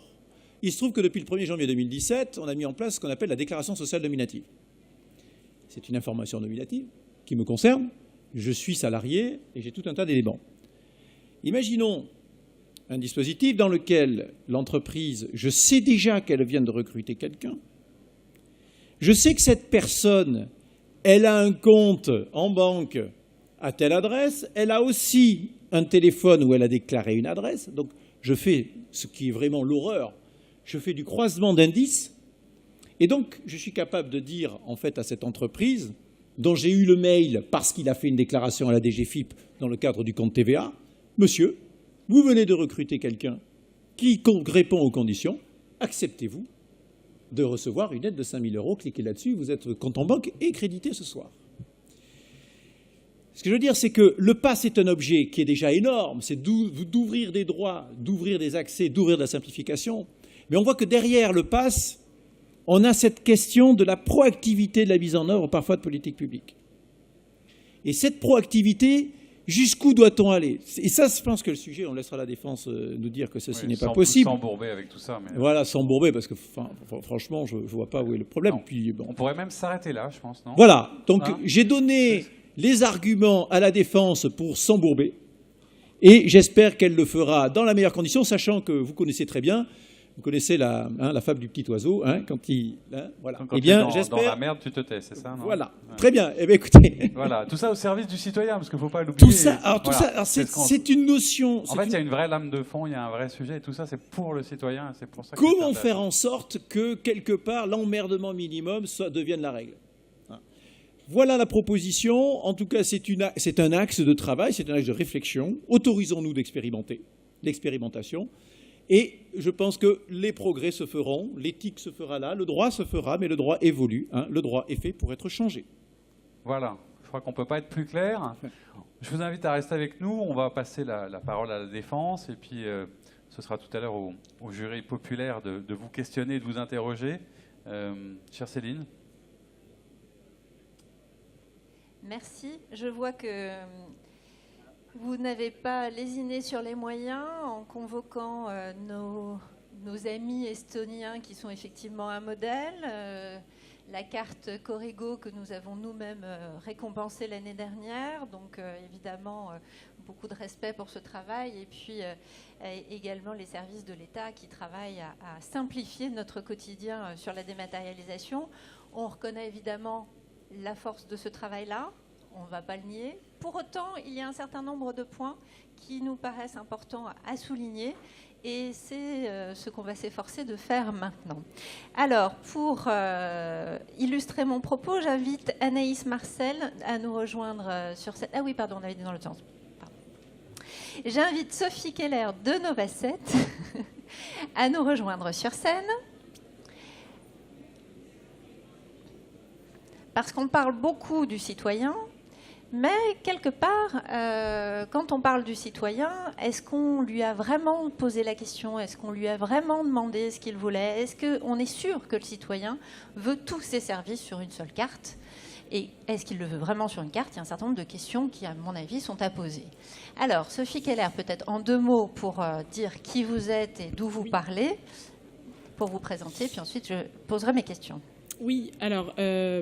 il se trouve que depuis le 1er janvier 2017, on a mis en place ce qu'on appelle la déclaration sociale nominative. C'est une information nominative qui me concerne. Je suis salarié et j'ai tout un tas d'éléments. Imaginons un dispositif dans lequel l'entreprise, je sais déjà qu'elle vient de recruter quelqu'un. Je sais que cette personne, elle a un compte en banque à telle adresse. Elle a aussi un téléphone où elle a déclaré une adresse. Donc, je fais ce qui est vraiment l'horreur. Je fais du croisement d'indices. Et donc, je suis capable de dire, en fait, à cette entreprise, dont j'ai eu le mail parce qu'il a fait une déclaration à la DGFiP dans le cadre du compte TVA, « Monsieur, vous venez de recruter quelqu'un qui répond aux conditions, acceptez-vous de recevoir une aide de 5 000 €, cliquez là-dessus, vous êtes compte en banque et crédité ce soir. » Ce que je veux dire, c'est que le pass est un objet qui est déjà énorme, c'est d'ouvrir des droits, d'ouvrir des accès, d'ouvrir de la simplification, mais on voit que derrière le pass, on a cette question de la proactivité de la mise en œuvre, parfois de politique publique. Et cette proactivité, jusqu'où doit-on aller? Et ça, je pense que le sujet, on laissera la défense nous dire que ceci n'est pas possible. Sans bourber avec tout ça. Mais... Voilà, sans bourber, parce que franchement, je ne vois pas où est le problème. Puis, bon. On pourrait même s'arrêter là, je pense, non? Voilà, donc j'ai donné les arguments à la défense pour s'embourber, et j'espère qu'elle le fera dans la meilleure condition, sachant que vous connaissez très bien. Vous connaissez la fable du petit oiseau, hein, quand il... Hein, voilà. Quand eh bien, j'espère... Dans la merde, tu te tais, c'est ça, non? Voilà. Ouais. Très bien. Eh bien, écoutez... Voilà. Tout ça au service du citoyen, parce qu'il ne faut pas l'oublier. Tout ça, c'est une notion... En fait, il y a une vraie lame de fond, il y a un vrai sujet, et tout ça, c'est pour le citoyen, c'est pour ça que comment faire en sorte que, quelque part, l'emmerdement minimum devienne la règle? Voilà la proposition. En tout cas, c'est un axe de travail, c'est un axe de réflexion. Autorisons-nous d'expérimenter, l'expérimentation. Et je pense que les progrès se feront, l'éthique se fera là, le droit se fera, mais le droit évolue. Hein, le droit est fait pour être changé. Voilà, je crois qu'on ne peut pas être plus clair. Je vous invite à rester avec nous. On va passer la parole à la défense. Et puis, ce sera tout à l'heure au jury populaire de vous questionner et de vous interroger. Chère Céline. Merci. Je vois que vous n'avez pas lésiné sur les moyens en convoquant nos amis estoniens qui sont effectivement un modèle. La carte Corrigo que nous avons nous-mêmes récompensée l'année dernière. Donc évidemment, beaucoup de respect pour ce travail. Et puis également les services de l'État qui travaillent à simplifier notre quotidien sur la dématérialisation. On reconnaît évidemment la force de ce travail-là, on ne va pas le nier. Pour autant, il y a un certain nombre de points qui nous paraissent importants à souligner et c'est ce qu'on va s'efforcer de faire maintenant. Alors, pour illustrer mon propos, j'invite Anaïs Marcel à nous rejoindre sur cette... Ah oui, pardon, on avait dit dans l'autre sens. Pardon. J'invite Sophie Keller de Nova7 à nous rejoindre sur scène. Parce qu'on parle beaucoup du citoyen, mais quelque part, quand on parle du citoyen, est-ce qu'on lui a vraiment posé la question? Est-ce qu'on lui a vraiment demandé ce qu'il voulait? Est-ce qu'on est sûr que le citoyen veut tous ses services sur une seule carte? Et est-ce qu'il le veut vraiment sur une carte? Il y a un certain nombre de questions qui, à mon avis, sont à poser. Alors, Sophie Keller, peut-être en 2 mots pour dire qui vous êtes et d'où vous parlez, pour vous présenter, puis ensuite je poserai mes questions. Oui, alors,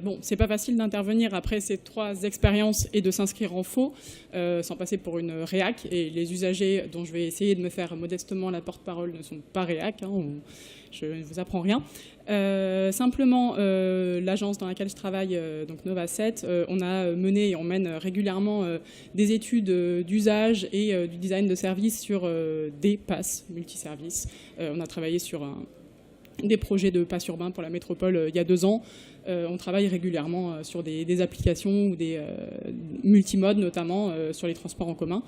bon, c'est pas facile d'intervenir après ces 3 expériences et de s'inscrire en faux, sans passer pour une réac. Et les usagers dont je vais essayer de me faire modestement la porte-parole ne sont pas réac, hein, je ne vous apprends rien. Simplement, l'agence dans laquelle je travaille, donc Nova7, on a mené et on mène régulièrement des études d'usage et du design de services sur des passes multiservices. On a travaillé sur des projets de pass urbains pour la métropole il y a 2 ans. On travaille régulièrement sur des applications ou des multimodes, notamment sur les transports en commun.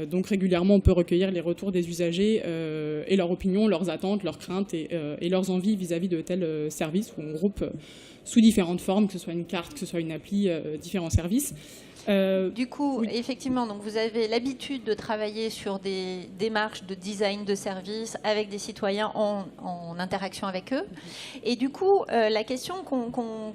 Donc régulièrement, on peut recueillir les retours des usagers et leurs opinions, leurs attentes, leurs craintes et leurs envies vis-à-vis de tels services où on groupe sous différentes formes, que ce soit une carte, que ce soit une appli, différents services. Du coup, oui. Effectivement, donc vous avez l'habitude de travailler sur des démarches de design de services avec des citoyens en interaction avec eux. Et du coup, la question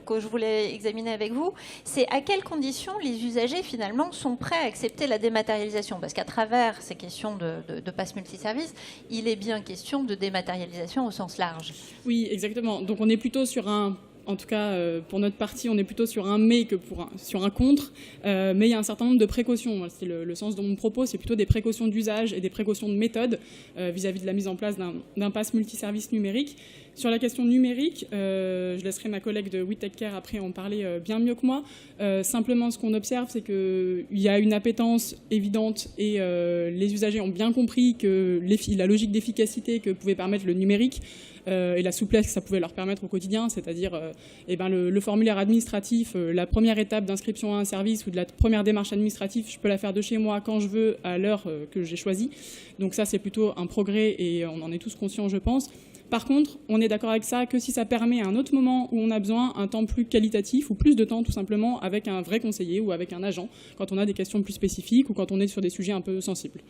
que je voulais examiner avec vous, c'est à quelles conditions les usagers finalement sont prêts à accepter la dématérialisation? Parce qu'à travers ces questions de pass multiservice, il est bien question de dématérialisation au sens large. Oui, exactement. Donc on est plutôt sur un... En tout cas, pour notre partie, on est plutôt sur un mais que sur un contre. Mais il y a un certain nombre de précautions. C'est le sens de mon propos, c'est plutôt des précautions d'usage et des précautions de méthode vis-à-vis de la mise en place d'un pass multiservice numérique. Sur la question numérique, je laisserai ma collègue de WeTechCare après en parler bien mieux que moi. Simplement, ce qu'on observe, c'est qu'il y a une appétence évidente et les usagers ont bien compris que la logique d'efficacité que pouvait permettre le numérique et la souplesse que ça pouvait leur permettre au quotidien, c'est-à-dire le formulaire administratif, la première étape d'inscription à un service ou de la première démarche administrative, je peux la faire de chez moi quand je veux, à l'heure que j'ai choisie. Donc ça, c'est plutôt un progrès et on en est tous conscients, je pense. Par contre, on est d'accord avec ça que si ça permet à un autre moment où on a besoin un temps plus qualitatif ou plus de temps tout simplement avec un vrai conseiller ou avec un agent, quand on a des questions plus spécifiques ou quand on est sur des sujets un peu sensibles.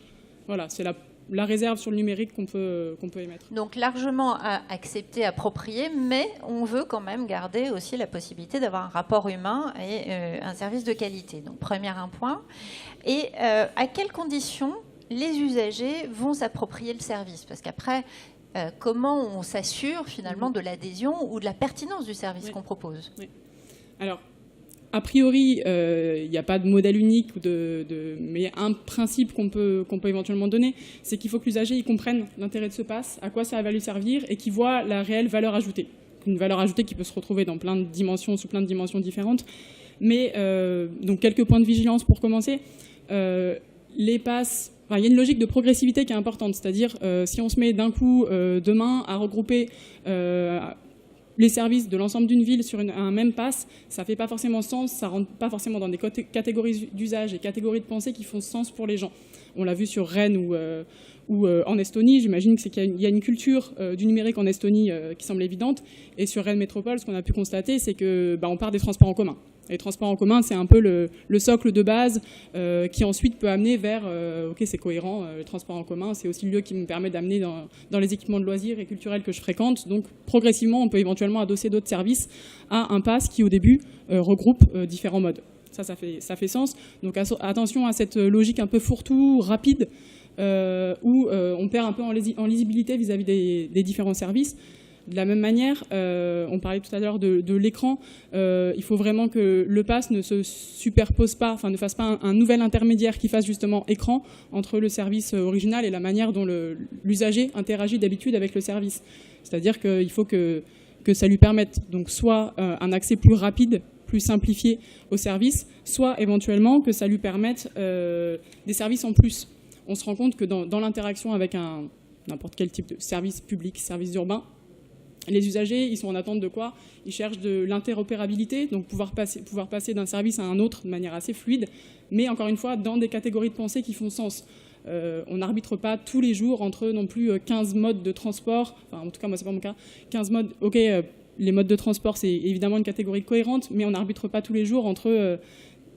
Voilà, c'est la réserve sur le numérique qu'on peut émettre. Donc largement accepté, approprié, mais on veut quand même garder aussi la possibilité d'avoir un rapport humain et un service de qualité. Donc un point. Et à quelles conditions les usagers vont s'approprier le service? Parce qu'après, comment on s'assure finalement de l'adhésion ou de la pertinence du service qu'on propose? Oui. Alors, a priori, il n'y a pas de modèle unique, mais un principe qu'on peut éventuellement donner, c'est qu'il faut que l'usager comprenne l'intérêt de ce pass, à quoi ça va lui servir, et qu'il voit la réelle valeur ajoutée. Une valeur ajoutée qui peut se retrouver dans plein de dimensions, sous plein de dimensions différentes. Mais, donc, quelques points de vigilance pour commencer. Les passes... il y a une logique de progressivité qui est importante, c'est-à-dire si on se met d'un coup, demain, à regrouper les services de l'ensemble d'une ville sur un même pass, ça ne fait pas forcément sens, ça ne rentre pas forcément dans des catégories d'usage et catégories de pensée qui font sens pour les gens. On l'a vu sur Rennes ou en Estonie, j'imagine qu'il y a une culture du numérique en Estonie qui semble évidente, et sur Rennes Métropole, ce qu'on a pu constater, c'est qu'on part des transports en commun. Les transports en commun, c'est un peu le socle de base qui ensuite peut amener vers ok, c'est cohérent, le transport en commun, c'est aussi le lieu qui me permet d'amener dans les équipements de loisirs et culturels que je fréquente. Donc progressivement, on peut éventuellement adosser d'autres services à un pass qui au début regroupe différents modes. Ça fait sens. Donc attention à cette logique un peu fourre-tout, rapide, où on perd un peu en lisibilité vis-à-vis des différents services. De la même manière, on parlait tout à l'heure de l'écran, il faut vraiment que le pass ne se superpose pas, enfin ne fasse pas un nouvel intermédiaire qui fasse justement écran entre le service original et la manière dont l'usager interagit d'habitude avec le service. C'est-à-dire qu'il faut que ça lui permette donc soit un accès plus rapide, plus simplifié au service, soit éventuellement que ça lui permette des services en plus. On se rend compte que dans l'interaction avec n'importe quel type de service public, service urbain, les usagers, ils sont en attente de quoi? Ils cherchent de l'interopérabilité, donc pouvoir passer d'un service à un autre de manière assez fluide, mais encore une fois, dans des catégories de pensée qui font sens. On n'arbitre pas tous les jours entre non plus 15 modes de transport, enfin en tout cas moi c'est pas mon cas, 15 modes, ok, les modes de transport c'est évidemment une catégorie cohérente, mais on n'arbitre pas tous les jours entre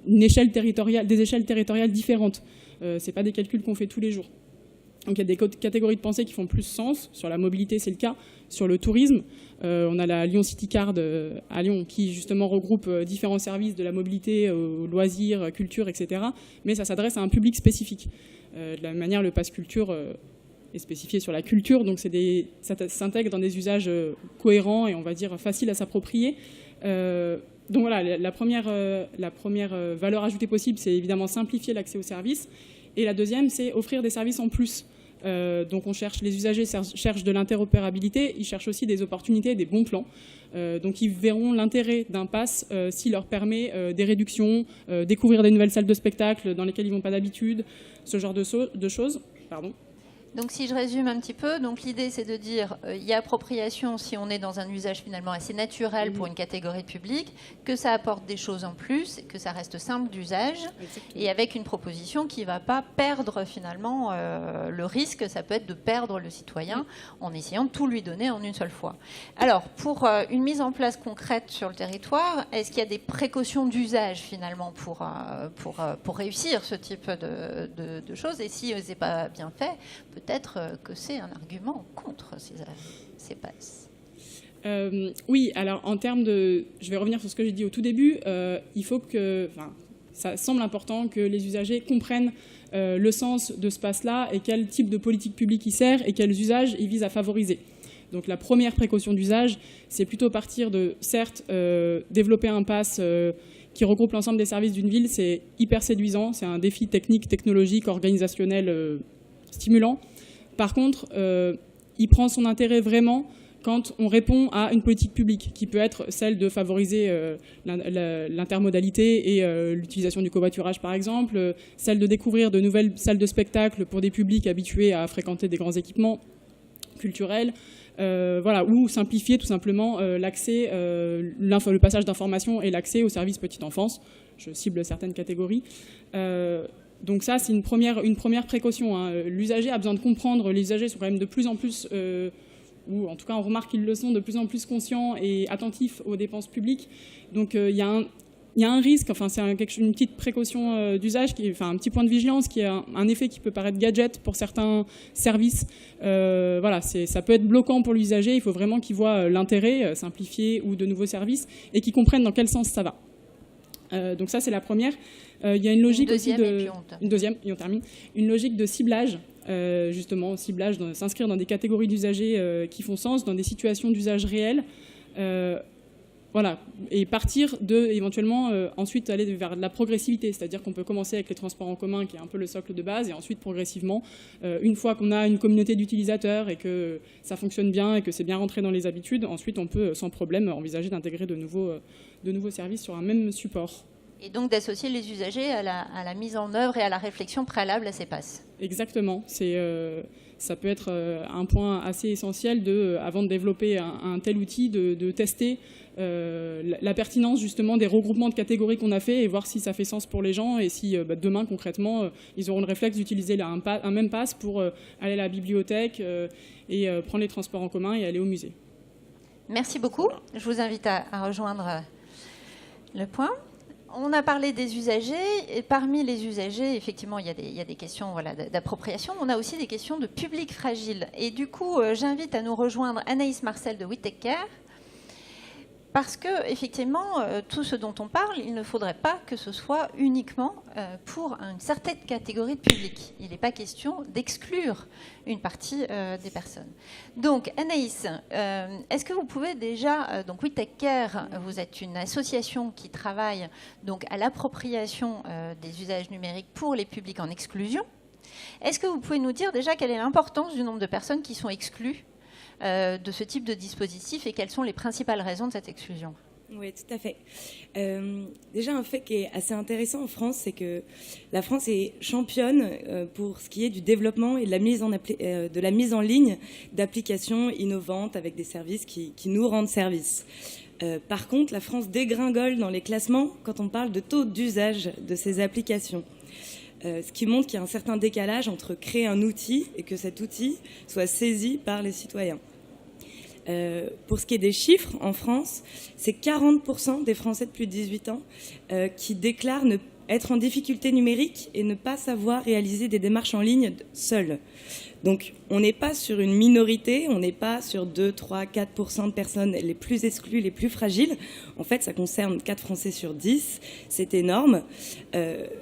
des échelles territoriales différentes. C'est pas des calculs qu'on fait tous les jours. Donc il y a des catégories de pensée qui font plus sens. Sur la mobilité, c'est le cas. Sur le tourisme, on a la Lyon City Card à Lyon qui justement regroupe différents services de la mobilité aux loisirs, culture, etc. Mais ça s'adresse à un public spécifique. De la même manière, le pass culture est spécifié sur la culture, donc ça s'intègre dans des usages cohérents et on va dire faciles à s'approprier. Donc voilà, la première valeur ajoutée possible, c'est évidemment simplifier l'accès aux services. Et la deuxième, c'est offrir des services en plus. Donc les usagers cherchent de l'interopérabilité, ils cherchent aussi des opportunités, des bons plans. Donc ils verront l'intérêt d'un pass s'il leur permet des réductions, découvrir des nouvelles salles de spectacle dans lesquelles ils ne vont pas d'habitude, ce genre de choses. Pardon. Donc si je résume un petit peu, donc l'idée c'est de dire il y a appropriation si on est dans un usage finalement assez naturel pour une catégorie de public, que ça apporte des choses en plus, que ça reste simple d'usage et avec une proposition qui ne va pas perdre finalement le risque, ça peut être de perdre le citoyen en essayant de tout lui donner en une seule fois. Alors pour une mise en place concrète sur le territoire, est-ce qu'il y a des précautions d'usage finalement pour réussir ce type de choses, et si ce n'est pas bien fait, peut-être que c'est un argument contre ces passes. Oui, alors en termes de... Je vais revenir sur ce que j'ai dit au tout début. Il faut que... Enfin, ça semble important que les usagers comprennent le sens de ce pass-là et quel type de politique publique il sert et quels usages il vise à favoriser. Donc la première précaution d'usage, c'est plutôt partir de, certes, développer un pass qui regroupe l'ensemble des services d'une ville, c'est hyper séduisant, c'est un défi technique, technologique, organisationnel stimulant. Par contre, il prend son intérêt vraiment quand on répond à une politique publique qui peut être celle de favoriser l'intermodalité et l'utilisation du covoiturage par exemple, celle de découvrir de nouvelles salles de spectacle pour des publics habitués à fréquenter des grands équipements culturels, voilà, ou simplifier tout simplement l'accès, le passage d'informations et l'accès aux services petite enfance. Je cible certaines catégories. Donc ça, c'est une première précaution, hein. L'usager a besoin de comprendre, les usagers sont quand même de plus en plus, ou en tout cas on remarque qu'ils le sont, de plus en plus conscients et attentifs aux dépenses publiques. Donc il y a un risque, enfin c'est une petite précaution d'usage, enfin un petit point de vigilance qui a un effet qui peut paraître gadget pour certains services. Voilà, ça peut être bloquant pour l'usager, il faut vraiment qu'il voit l'intérêt, simplifier ou de nouveaux services, et qu'il comprenne dans quel sens ça va. Donc ça c'est la première. Il y a une logique une deuxième, et on termine. Une logique de ciblage, justement, s'inscrire dans des catégories d'usagers qui font sens, dans des situations d'usage réel. Voilà, et partir éventuellement ensuite aller vers de la progressivité, c'est-à-dire qu'on peut commencer avec les transports en commun qui est un peu le socle de base, et ensuite progressivement, une fois qu'on a une communauté d'utilisateurs et que ça fonctionne bien et que c'est bien rentré dans les habitudes, ensuite on peut sans problème envisager d'intégrer de nouveaux services sur un même support. Et donc d'associer les usagers à la mise en œuvre et à la réflexion préalable à ces passes. Exactement. Ça peut être un point assez essentiel avant de développer un tel outil, de tester la pertinence justement des regroupements de catégories qu'on a fait et voir si ça fait sens pour les gens et si demain concrètement ils auront le réflexe d'utiliser un même pass pour aller à la bibliothèque et prendre les transports en commun et aller au musée. Merci beaucoup. Je vous invite à rejoindre le point. on a parlé des usagers, et parmi les usagers, effectivement, il y a des questions d'appropriation, mais on a aussi des questions de public fragile. Et du coup, j'invite à nous rejoindre Anaïs Marcel de We Take Care, parce que, effectivement, tout ce dont on parle, il ne faudrait pas que ce soit uniquement pour une certaine catégorie de public. Il n'est pas question d'exclure une partie des personnes. Donc, Anaïs, est-ce que vous pouvez déjà... donc, We Take Care, vous êtes une association qui travaille donc, à l'appropriation des usages numériques pour les publics en exclusion. Est-ce que vous pouvez nous dire déjà quelle est l'importance du nombre de personnes qui sont exclues de ce type de dispositif et quelles sont les principales raisons de cette exclusion? Oui, tout à fait. Déjà, un fait qui est assez intéressant en France, c'est que la France est championne pour ce qui est du développement et de la mise en ligne d'applications innovantes avec des services qui nous rendent service. Par contre, la France dégringole dans les classements quand on parle de taux d'usage de ces applications. Ce qui montre qu'il y a un certain décalage entre créer un outil et que cet outil soit saisi par les citoyens. Pour ce qui est des chiffres, en France, c'est 40% des Français de plus de 18 ans qui déclarent être en difficulté numérique et ne pas savoir réaliser des démarches en ligne seuls. Donc, on n'est pas sur une minorité, on n'est pas sur 2, 3, 4% de personnes les plus exclues, les plus fragiles. En fait, ça concerne 4 Français sur 10. C'est énorme.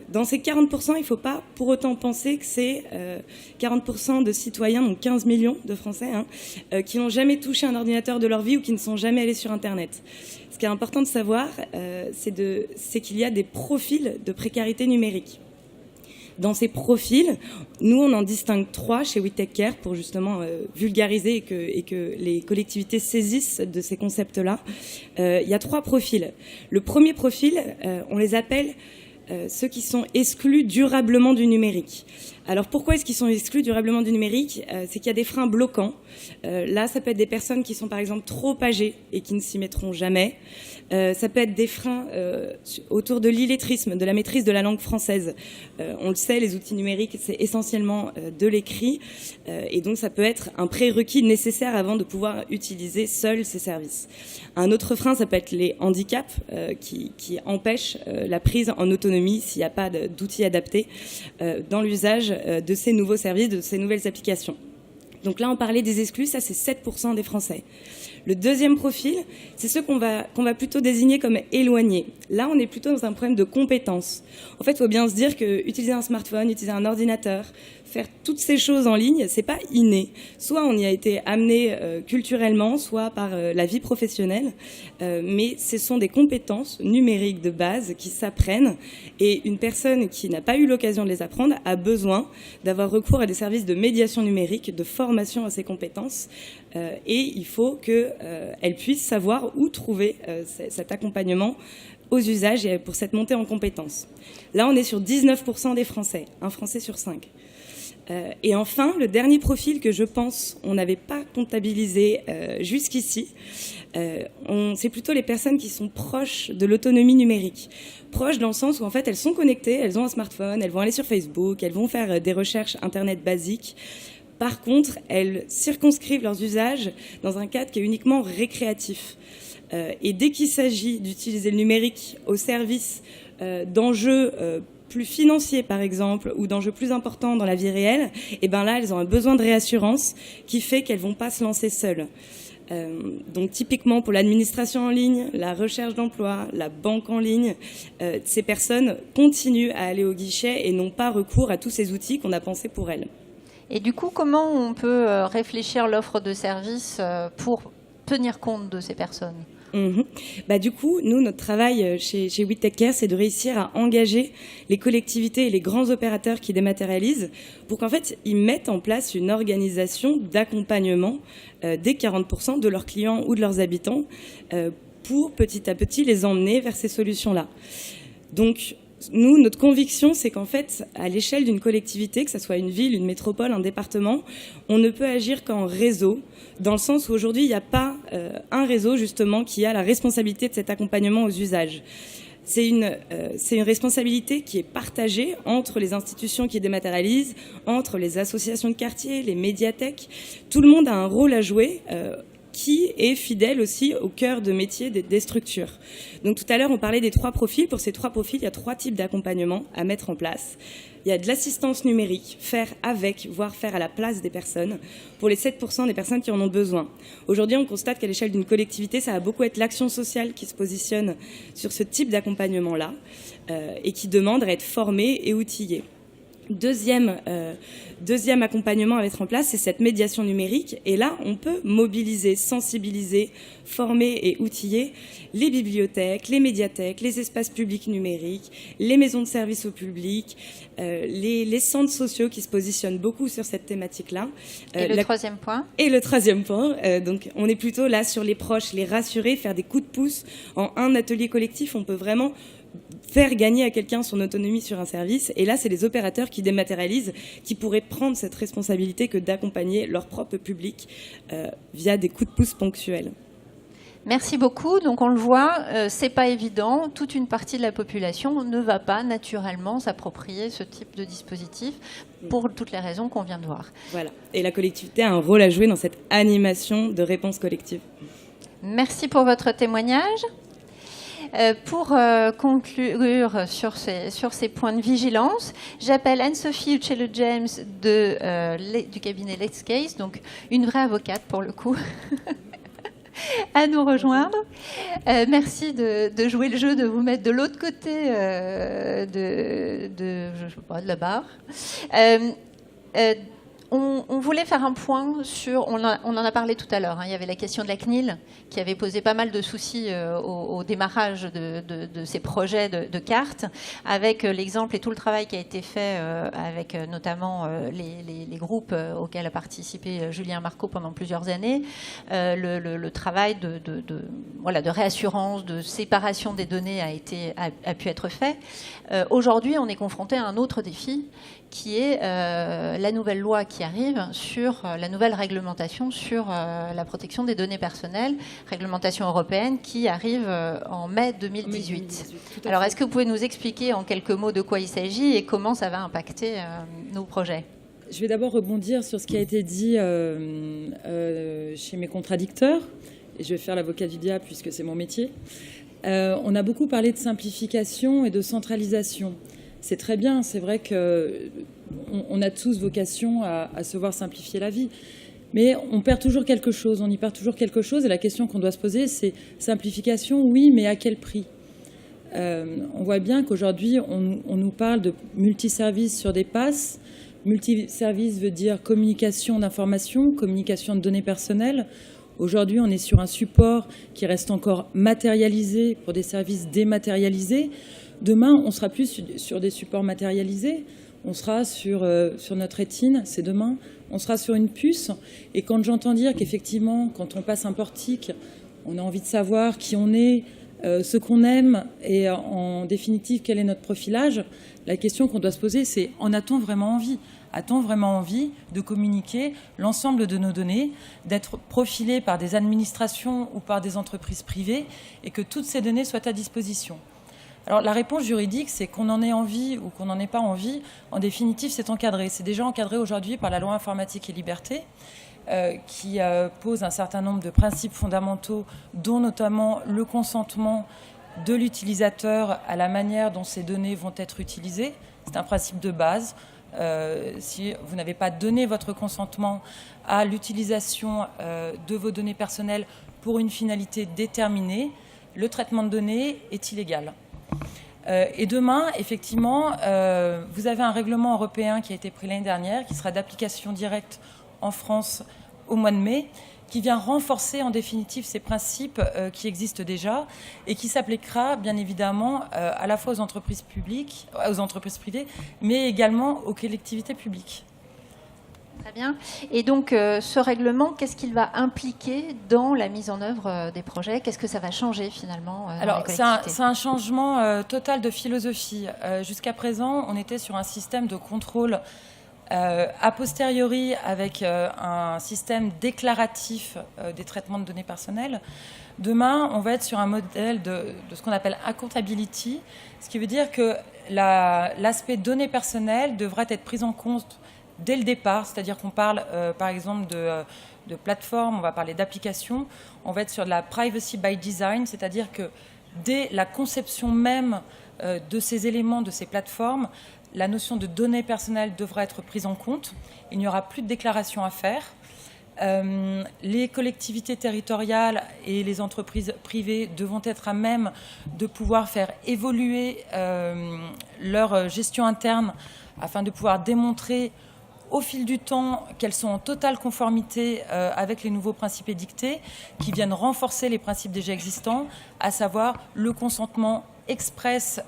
Dans ces 40%, il ne faut pas pour autant penser que c'est 40% de citoyens, donc 15 millions de Français, qui n'ont jamais touché un ordinateur de leur vie ou qui ne sont jamais allés sur Internet. Ce qui est important de savoir, c'est qu'il y a des profils de précarité numérique. Dans ces profils, nous, on en distingue 3 chez We Take Care pour justement vulgariser et que les collectivités saisissent de ces concepts-là. Il y a 3 profils. Le premier profil, on les appelle ceux qui sont exclus durablement du numérique. Alors pourquoi est-ce qu'ils sont exclus durablement du numérique? C'est qu'il y a des freins bloquants. Là, ça peut être des personnes qui sont par exemple trop âgées et qui ne s'y mettront jamais. Ça peut être des freins autour de l'illettrisme, de la maîtrise de la langue française. On le sait, les outils numériques, c'est essentiellement de l'écrit. Et donc, ça peut être un prérequis nécessaire avant de pouvoir utiliser seul ces services. Un autre frein, ça peut être les handicaps qui empêchent la prise en autonomie s'il n'y a pas d'outils adaptés dans l'usage de ces nouveaux services, de ces nouvelles applications. Donc là, on parlait des exclus, ça c'est 7% des Français. Le deuxième profil, c'est ceux qu'on va plutôt désigner comme éloignés. Là, on est plutôt dans un problème de compétences. En fait, il faut bien se dire que utiliser un smartphone, utiliser un ordinateur, faire toutes ces choses en ligne, c'est pas inné. Soit on y a été amené culturellement, soit par la vie professionnelle, mais ce sont des compétences numériques de base qui s'apprennent. Et une personne qui n'a pas eu l'occasion de les apprendre a besoin d'avoir recours à des services de médiation numérique, de formation à ces compétences. Et il faut qu'elle puisse savoir où trouver cet accompagnement aux usages et pour cette montée en compétences. Là, on est sur 19% des Français, un Français sur 5. Et enfin, le dernier profil que je pense on n'avait pas comptabilisé jusqu'ici, c'est plutôt les personnes qui sont proches de l'autonomie numérique. Proches dans le sens où en fait elles sont connectées, elles ont un smartphone, elles vont aller sur Facebook, elles vont faire des recherches Internet basiques. Par contre, elles circonscrivent leurs usages dans un cadre qui est uniquement récréatif. Et dès qu'il s'agit d'utiliser le numérique au service d'enjeux plus financiers, par exemple, ou d'enjeux plus importants dans la vie réelle, et ben là, elles ont un besoin de réassurance qui fait qu'elles vont pas se lancer seules. Donc typiquement pour l'administration en ligne, la recherche d'emploi, la banque en ligne, ces personnes continuent à aller au guichet et n'ont pas recours à tous ces outils qu'on a pensés pour elles. Et du coup, comment on peut réfléchir l'offre de services pour tenir compte de ces personnes ? Du coup, nous, notre travail chez We Take Care, c'est de réussir à engager les collectivités et les grands opérateurs qui dématérialisent pour qu'en fait, ils mettent en place une organisation d'accompagnement des 40% de leurs clients ou de leurs habitants pour petit à petit les emmener vers ces solutions-là. Donc, nous, notre conviction, c'est qu'en fait, à l'échelle d'une collectivité, que ce soit une ville, une métropole, un département, on ne peut agir qu'en réseau, dans le sens où aujourd'hui, il n'y a pas un réseau, justement, qui a la responsabilité de cet accompagnement aux usages. C'est une responsabilité qui est partagée entre les institutions qui dématérialisent, entre les associations de quartier, les médiathèques. Tout le monde a un rôle à jouer qui est fidèle aussi au cœur de métier des structures. Donc tout à l'heure, on parlait des 3 profils. Pour ces 3 profils, il y a 3 types d'accompagnement à mettre en place. Il y a de l'assistance numérique, faire avec, voire faire à la place des personnes, pour les 7% des personnes qui en ont besoin. Aujourd'hui, on constate qu'à l'échelle d'une collectivité, ça va beaucoup être l'action sociale qui se positionne sur ce type d'accompagnement-là et qui demande à être formée et outillée. Deuxième accompagnement à mettre en place, c'est cette médiation numérique. Et là, on peut mobiliser, sensibiliser, former et outiller les bibliothèques, les médiathèques, les espaces publics numériques, les maisons de services au public, les centres sociaux qui se positionnent beaucoup sur cette thématique-là. Et le troisième point ? Et le troisième point, donc on est plutôt là sur les proches, les rassurer, faire des coups de pouce. En un atelier collectif, on peut vraiment faire gagner à quelqu'un son autonomie sur un service. Et là, c'est les opérateurs qui dématérialisent, qui pourraient prendre cette responsabilité que d'accompagner leur propre public via des coups de pouce ponctuels. Merci beaucoup. Donc on le voit, c'est pas évident. Toute une partie de la population ne va pas naturellement s'approprier ce type de dispositif pour toutes les raisons qu'on vient de voir. Voilà. Et la collectivité a un rôle à jouer dans cette animation de réponse collective. Merci pour votre témoignage. Pour conclure sur ces points de vigilance, j'appelle Anne-Sophie Uccello-James du cabinet Let's Case, donc une vraie avocate pour le coup, à nous rejoindre. Merci de jouer le jeu, de vous mettre de l'autre côté de la barre. On voulait faire un point sur, on en a parlé tout à l'heure, il y avait la question de la CNIL qui avait posé pas mal de soucis au démarrage de ces projets de cartes, avec l'exemple et tout le travail qui a été fait avec notamment les groupes auxquels a participé Julien Marco pendant plusieurs années, le travail de réassurance, de séparation des données a pu être fait. Aujourd'hui, on est confronté à un autre défi qui est la nouvelle loi qui arrive sur la nouvelle réglementation sur la protection des données personnelles, réglementation européenne qui arrive en mai 2018. Alors, est-ce que vous pouvez nous expliquer en quelques mots de quoi il s'agit et comment ça va impacter nos projets ? Je vais d'abord rebondir sur ce qui a été dit chez mes contradicteurs, et je vais faire l'avocat du diable puisque c'est mon métier. On a beaucoup parlé de simplification et de centralisation. C'est très bien, c'est vrai qu'on a tous vocation à se voir simplifier la vie. Mais on perd toujours quelque chose, on y perd toujours quelque chose. Et la question qu'on doit se poser, c'est simplification, oui, mais à quel prix ? On voit bien qu'aujourd'hui, on nous parle de multiservices sur des passes. Multiservice veut dire communication d'informations, communication de données personnelles. Aujourd'hui, on est sur un support qui reste encore matérialisé pour des services dématérialisés. Demain, on sera plus sur des supports matérialisés. On sera sur notre rétine, c'est demain. On sera sur une puce. Et quand j'entends dire qu'effectivement, quand on passe un portique, on a envie de savoir qui on est, ce qu'on aime et en définitive, quel est notre profilage, la question qu'on doit se poser, c'est en a-t-on vraiment envie ? A-t-on vraiment envie de communiquer l'ensemble de nos données, d'être profilés par des administrations ou par des entreprises privées et que toutes ces données soient à disposition ? Alors la réponse juridique, c'est qu'on en ait envie ou qu'on n'en ait pas envie. En définitive, c'est encadré. C'est déjà encadré aujourd'hui par la loi informatique et liberté qui pose un certain nombre de principes fondamentaux, dont notamment le consentement de l'utilisateur à la manière dont ces données vont être utilisées. C'est un principe de base. Si vous n'avez pas donné votre consentement à l'utilisation de vos données personnelles pour une finalité déterminée, le traitement de données est illégal. Et demain, effectivement, vous avez un règlement européen qui a été pris l'année dernière, qui sera d'application directe en France au mois de mai, qui vient renforcer en définitive ces principes qui existent déjà et qui s'appliquera bien évidemment à la fois aux entreprises publiques, aux entreprises privées, mais également aux collectivités publiques. Très bien. Et donc, ce règlement, qu'est-ce qu'il va impliquer dans la mise en œuvre des projets ? Qu'est-ce que ça va changer finalement dans Alors, les collectivités ? c'est un changement total de philosophie. Jusqu'à présent, on était sur un système de contrôle a posteriori avec un système déclaratif des traitements de données personnelles. Demain, on va être sur un modèle de ce qu'on appelle accountability, ce qui veut dire que l'aspect données personnelles devra être pris en compte dès le départ, c'est-à-dire qu'on parle par exemple de plateforme, on va parler d'application, on va être sur de la privacy by design, c'est-à-dire que dès la conception même de ces éléments, de ces plateformes, la notion de données personnelles devra être prise en compte. Il n'y aura plus de déclaration à faire. Les collectivités territoriales et les entreprises privées devront être à même de pouvoir faire évoluer leur gestion interne afin de pouvoir démontrer au fil du temps qu'elles sont en totale conformité avec les nouveaux principes édictés qui viennent renforcer les principes déjà existants, à savoir le consentement express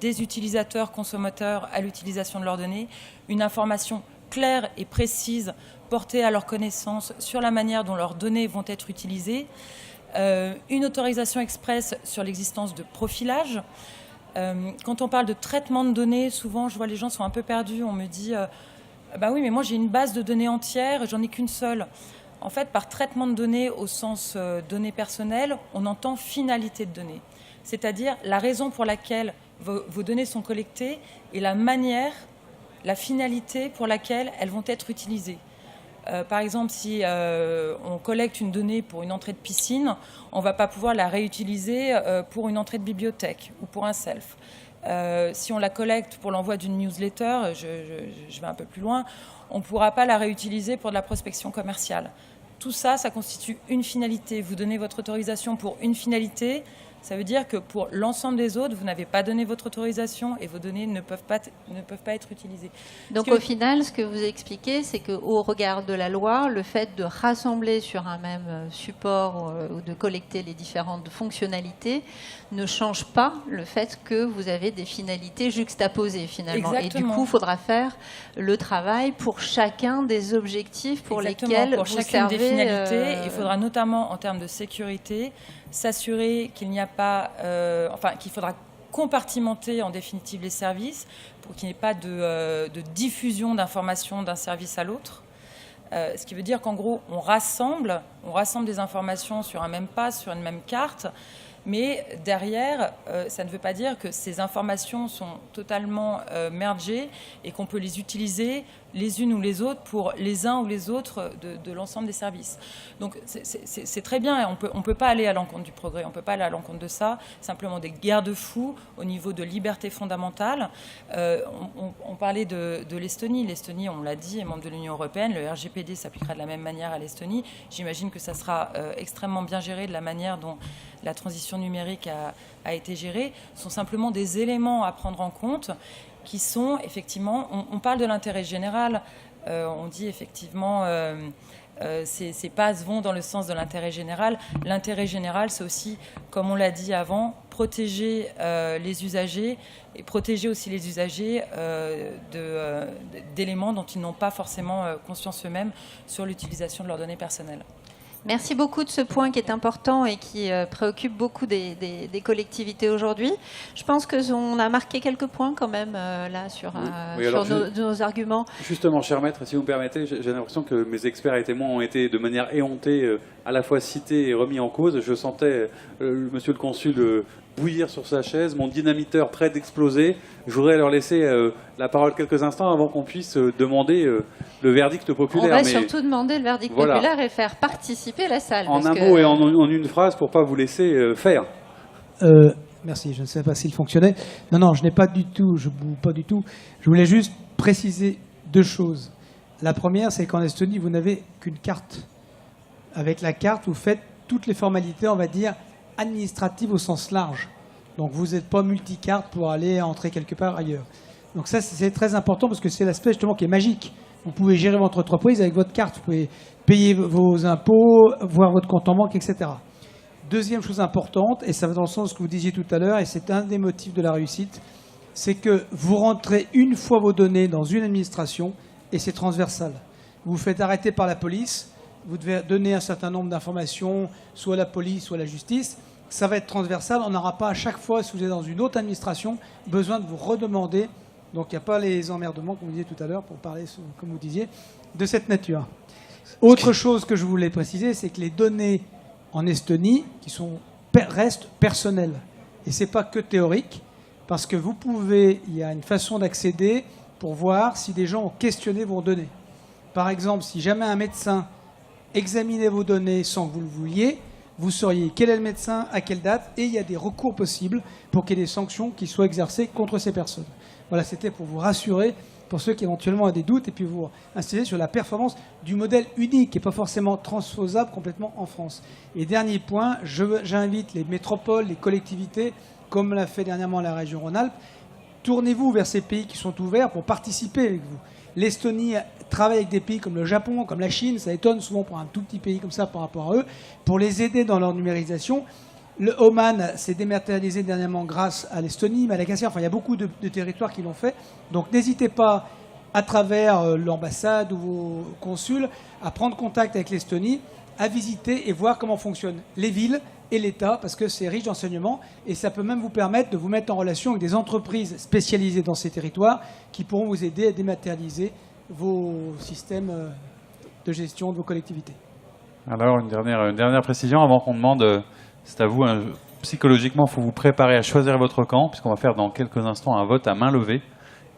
des utilisateurs, consommateurs à l'utilisation de leurs données, une information claire et précise portée à leur connaissance sur la manière dont leurs données vont être utilisées, une autorisation express sur l'existence de profilage. Quand on parle de traitement de données, souvent je vois les gens sont un peu perdus, on me dit bah oui mais moi j'ai une base de données entière et j'en ai qu'une seule. En fait, par traitement de données au sens données personnelles, on entend finalité de données, c'est-à-dire la raison pour laquelle vos données sont collectées et la manière, la finalité pour laquelle elles vont être utilisées. Par exemple, si on collecte une donnée pour une entrée de piscine, on ne va pas pouvoir la réutiliser pour une entrée de bibliothèque ou pour un self. Si on la collecte pour l'envoi d'une newsletter, je vais un peu plus loin, on ne pourra pas la réutiliser pour de la prospection commerciale. Tout ça, ça constitue une finalité. Vous donnez votre autorisation pour une finalité. Ça veut dire que pour l'ensemble des autres, vous n'avez pas donné votre autorisation et vos données ne peuvent pas être utilisées. Donc au final, ce que vous expliquez, c'est qu'au regard de la loi, le fait de rassembler sur un même support ou de collecter les différentes fonctionnalités ne change pas le fait que vous avez des finalités juxtaposées finalement. Exactement. Et du coup, il faudra faire le travail pour chacun des objectifs pour Exactement. lesquels pour vous chacune servez. des finalités, il faudra notamment en termes de sécurité s'assurer qu'il n'y a pas, qu'il faudra compartimenter en définitive les services pour qu'il n'y ait pas de diffusion d'informations d'un service à l'autre. Ce qui veut dire qu'en gros, on rassemble des informations sur un même pass, sur une même carte, mais derrière, ça ne veut pas dire que ces informations sont totalement mergées et qu'on peut les utiliser les unes ou les autres pour les uns ou les autres de l'ensemble des services. Donc c'est très bien, on peut pas aller à l'encontre du progrès, on peut pas aller à l'encontre de ça, simplement des garde-fous au niveau de liberté fondamentale. On parlait de l'Estonie. L'Estonie, on l'a dit, est membre de l'Union européenne, le RGPD s'appliquera de la même manière à l'Estonie. J'imagine que ça sera extrêmement bien géré de la manière dont la transition numérique a été gérée. Ce sont simplement des éléments à prendre en compte qui sont effectivement, on parle de l'intérêt général, on dit effectivement ces passes vont dans le sens de l'intérêt général. L'intérêt général, c'est aussi, comme on l'a dit avant, protéger les usagers et protéger aussi les usagers d'éléments dont ils n'ont pas forcément conscience eux-mêmes sur l'utilisation de leurs données personnelles. Merci beaucoup de ce point qui est important et qui préoccupe beaucoup des collectivités aujourd'hui. Je pense qu'on a marqué quelques points quand même là sur nos arguments. Justement, cher maître, si vous me permettez, j'ai l'impression que mes experts et témoins ont été de manière éhontée à la fois cités et remis en cause. Je sentais monsieur le consul bouillir sur sa chaise, mon dynamiteur prêt d'exploser. Je voudrais leur laisser la parole quelques instants avant qu'on puisse demander le verdict populaire. On va surtout demander le verdict populaire et faire participer la salle. En un mot et en une phrase pour ne pas vous laisser faire. Merci, je ne sais pas s'il fonctionnait. Non, je n'ai pas du tout, je boue pas du tout. Je voulais juste préciser deux choses. La première, c'est qu'en Estonie, vous n'avez qu'une carte. Avec la carte, vous faites toutes les formalités, on va dire, administratives au sens large. Donc vous n'êtes pas multicarte pour aller entrer quelque part ailleurs. Donc ça, c'est très important parce que c'est l'aspect justement qui est magique. Vous pouvez gérer votre entreprise avec votre carte. Vous pouvez payer vos impôts, voir votre compte en banque, etc. Deuxième chose importante, et ça va dans le sens que vous disiez tout à l'heure, et c'est un des motifs de la réussite, c'est que vous rentrez une fois vos données dans une administration et c'est transversal. Vous vous faites arrêter par la police, vous devez donner un certain nombre d'informations, soit à la police, soit à la justice. Ça va être transversal. On n'aura pas à chaque fois, si vous êtes dans une autre administration, besoin de vous redemander. Donc il n'y a pas les emmerdements, comme vous disiez tout à l'heure, pour parler, comme vous disiez, de cette nature. Autre chose que je voulais préciser, c'est que les données en Estonie restent personnelles. Et ce n'est pas que théorique, parce que il y a une façon d'accéder pour voir si des gens ont questionné vos données. Par exemple, si jamais un médecin examinait vos données sans que vous le vouliez, vous sauriez quel est le médecin, à quelle date, et il y a des recours possibles pour qu'il y ait des sanctions qui soient exercées contre ces personnes. Voilà, c'était pour vous rassurer, pour ceux qui éventuellement ont des doutes, et puis vous insister sur la performance du modèle unique, qui n'est pas forcément transposable complètement en France. Et dernier point, j'invite les métropoles, les collectivités, comme l'a fait dernièrement la région Rhône-Alpes, tournez-vous vers ces pays qui sont ouverts pour participer avec vous. L'Estonie travaille avec des pays comme le Japon, comme la Chine, ça étonne souvent pour un tout petit pays comme ça par rapport à eux, pour les aider dans leur numérisation. Le Oman s'est dématérialisé dernièrement grâce à l'Estonie, Madagascar, enfin il y a beaucoup de territoires qui l'ont fait. Donc n'hésitez pas, à travers l'ambassade ou vos consuls, à prendre contact avec l'Estonie, à visiter et voir comment fonctionnent les villes et l'État, parce que c'est riche d'enseignements, et ça peut même vous permettre de vous mettre en relation avec des entreprises spécialisées dans ces territoires qui pourront vous aider à dématérialiser vos systèmes de gestion de vos collectivités. Alors, une dernière précision avant qu'on demande, c'est à vous, hein, psychologiquement, il faut vous préparer à choisir votre camp, puisqu'on va faire dans quelques instants un vote à main levée,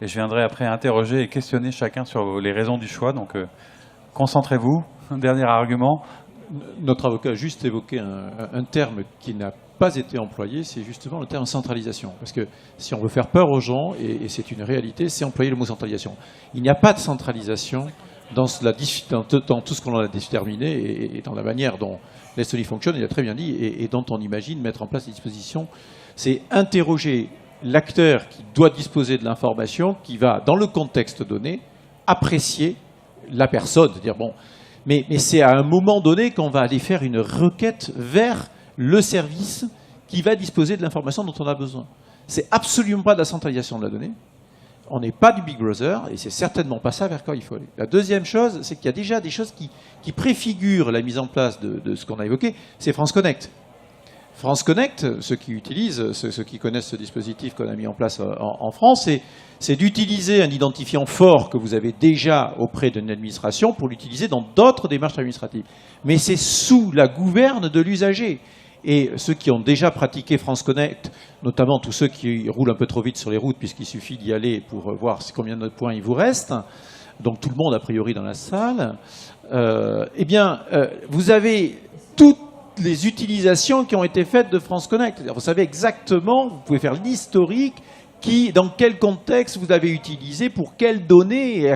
et je viendrai après interroger et questionner chacun sur les raisons du choix, donc concentrez-vous. Un dernier argument. Notre avocat a juste évoqué un terme qui n'a pas été employé, c'est justement le terme centralisation. Parce que si on veut faire peur aux gens, et c'est une réalité, c'est employer le mot centralisation. Il n'y a pas de centralisation dans tout ce qu'on a déterminé et dans la manière dont l'Estonie fonctionne, il a très bien dit, et dont on imagine mettre en place des dispositions. C'est interroger l'acteur qui doit disposer de l'information, qui va, dans le contexte donné, apprécier la personne, dire bon... Mais c'est à un moment donné qu'on va aller faire une requête vers le service qui va disposer de l'information dont on a besoin. C'est absolument pas de la centralisation de la donnée. On n'est pas du Big Brother et c'est certainement pas ça vers quoi il faut aller. La deuxième chose, c'est qu'il y a déjà des choses qui préfigurent la mise en place de ce qu'on a évoqué, c'est France Connect. France Connect, ceux qui utilisent, ceux qui connaissent ce dispositif qu'on a mis en place en France, c'est d'utiliser un identifiant fort que vous avez déjà auprès d'une administration pour l'utiliser dans d'autres démarches administratives. Mais c'est sous la gouverne de l'usager. Et ceux qui ont déjà pratiqué France Connect, notamment tous ceux qui roulent un peu trop vite sur les routes, puisqu'il suffit d'y aller pour voir combien de points il vous reste, donc tout le monde a priori dans la salle, vous avez toutes les utilisations qui ont été faites de France Connect. Vous savez exactement, vous pouvez faire l'historique, dans quel contexte vous avez utilisé, pour quelles données, et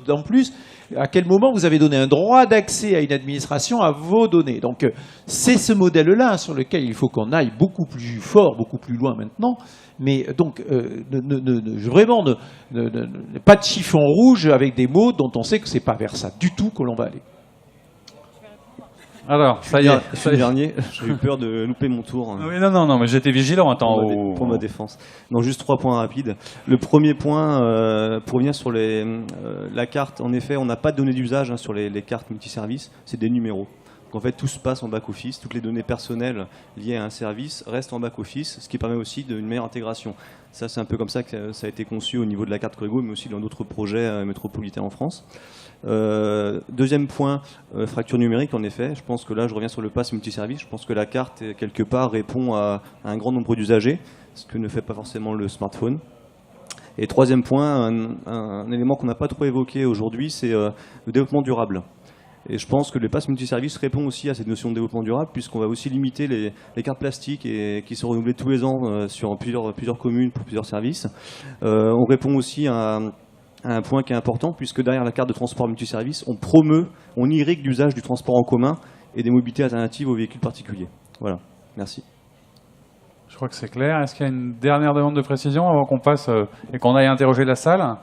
en plus, à quel moment vous avez donné un droit d'accès à une administration à vos données. Donc c'est ce modèle-là sur lequel il faut qu'on aille beaucoup plus fort, beaucoup plus loin maintenant. Mais donc, vraiment, pas de chiffon rouge avec des mots dont on sait que ce n'est pas vers ça du tout que l'on va aller. Alors, ça y est. Je suis le dernier, j'ai eu peur de louper mon tour. Oui, non, mais j'étais vigilant. Pour ma défense. Donc juste 3 points rapides. Le premier point, pour revenir sur la carte, en effet, on n'a pas de données d'usage sur les cartes multiservices, c'est des numéros. Donc en fait, tout se passe en back-office, toutes les données personnelles liées à un service restent en back-office, ce qui permet aussi d'une meilleure intégration. Ça, c'est un peu comme ça que ça a été conçu au niveau de la carte Corrigo, mais aussi dans d'autres projets métropolitains en France. Deuxième point, fracture numérique, en effet. Je pense que là, je reviens sur le pass multiservice. Je pense que la carte, quelque part, répond à un grand nombre d'usagers, ce que ne fait pas forcément le smartphone. Et troisième point, un élément qu'on n'a pas trop évoqué aujourd'hui, c'est le développement durable. Et je pense que le pass multiservice répond aussi à cette notion de développement durable, puisqu'on va aussi limiter les cartes plastiques qui sont renouvelées tous les ans sur plusieurs communes, pour plusieurs services. On répond aussi à un point qui est important, puisque derrière la carte de transport multiservice, on irrigue l'usage du transport en commun et des mobilités alternatives aux véhicules particuliers. Voilà, merci. Je crois que c'est clair. Est-ce qu'il y a une dernière demande de précision avant qu'on passe et qu'on aille interroger la salle?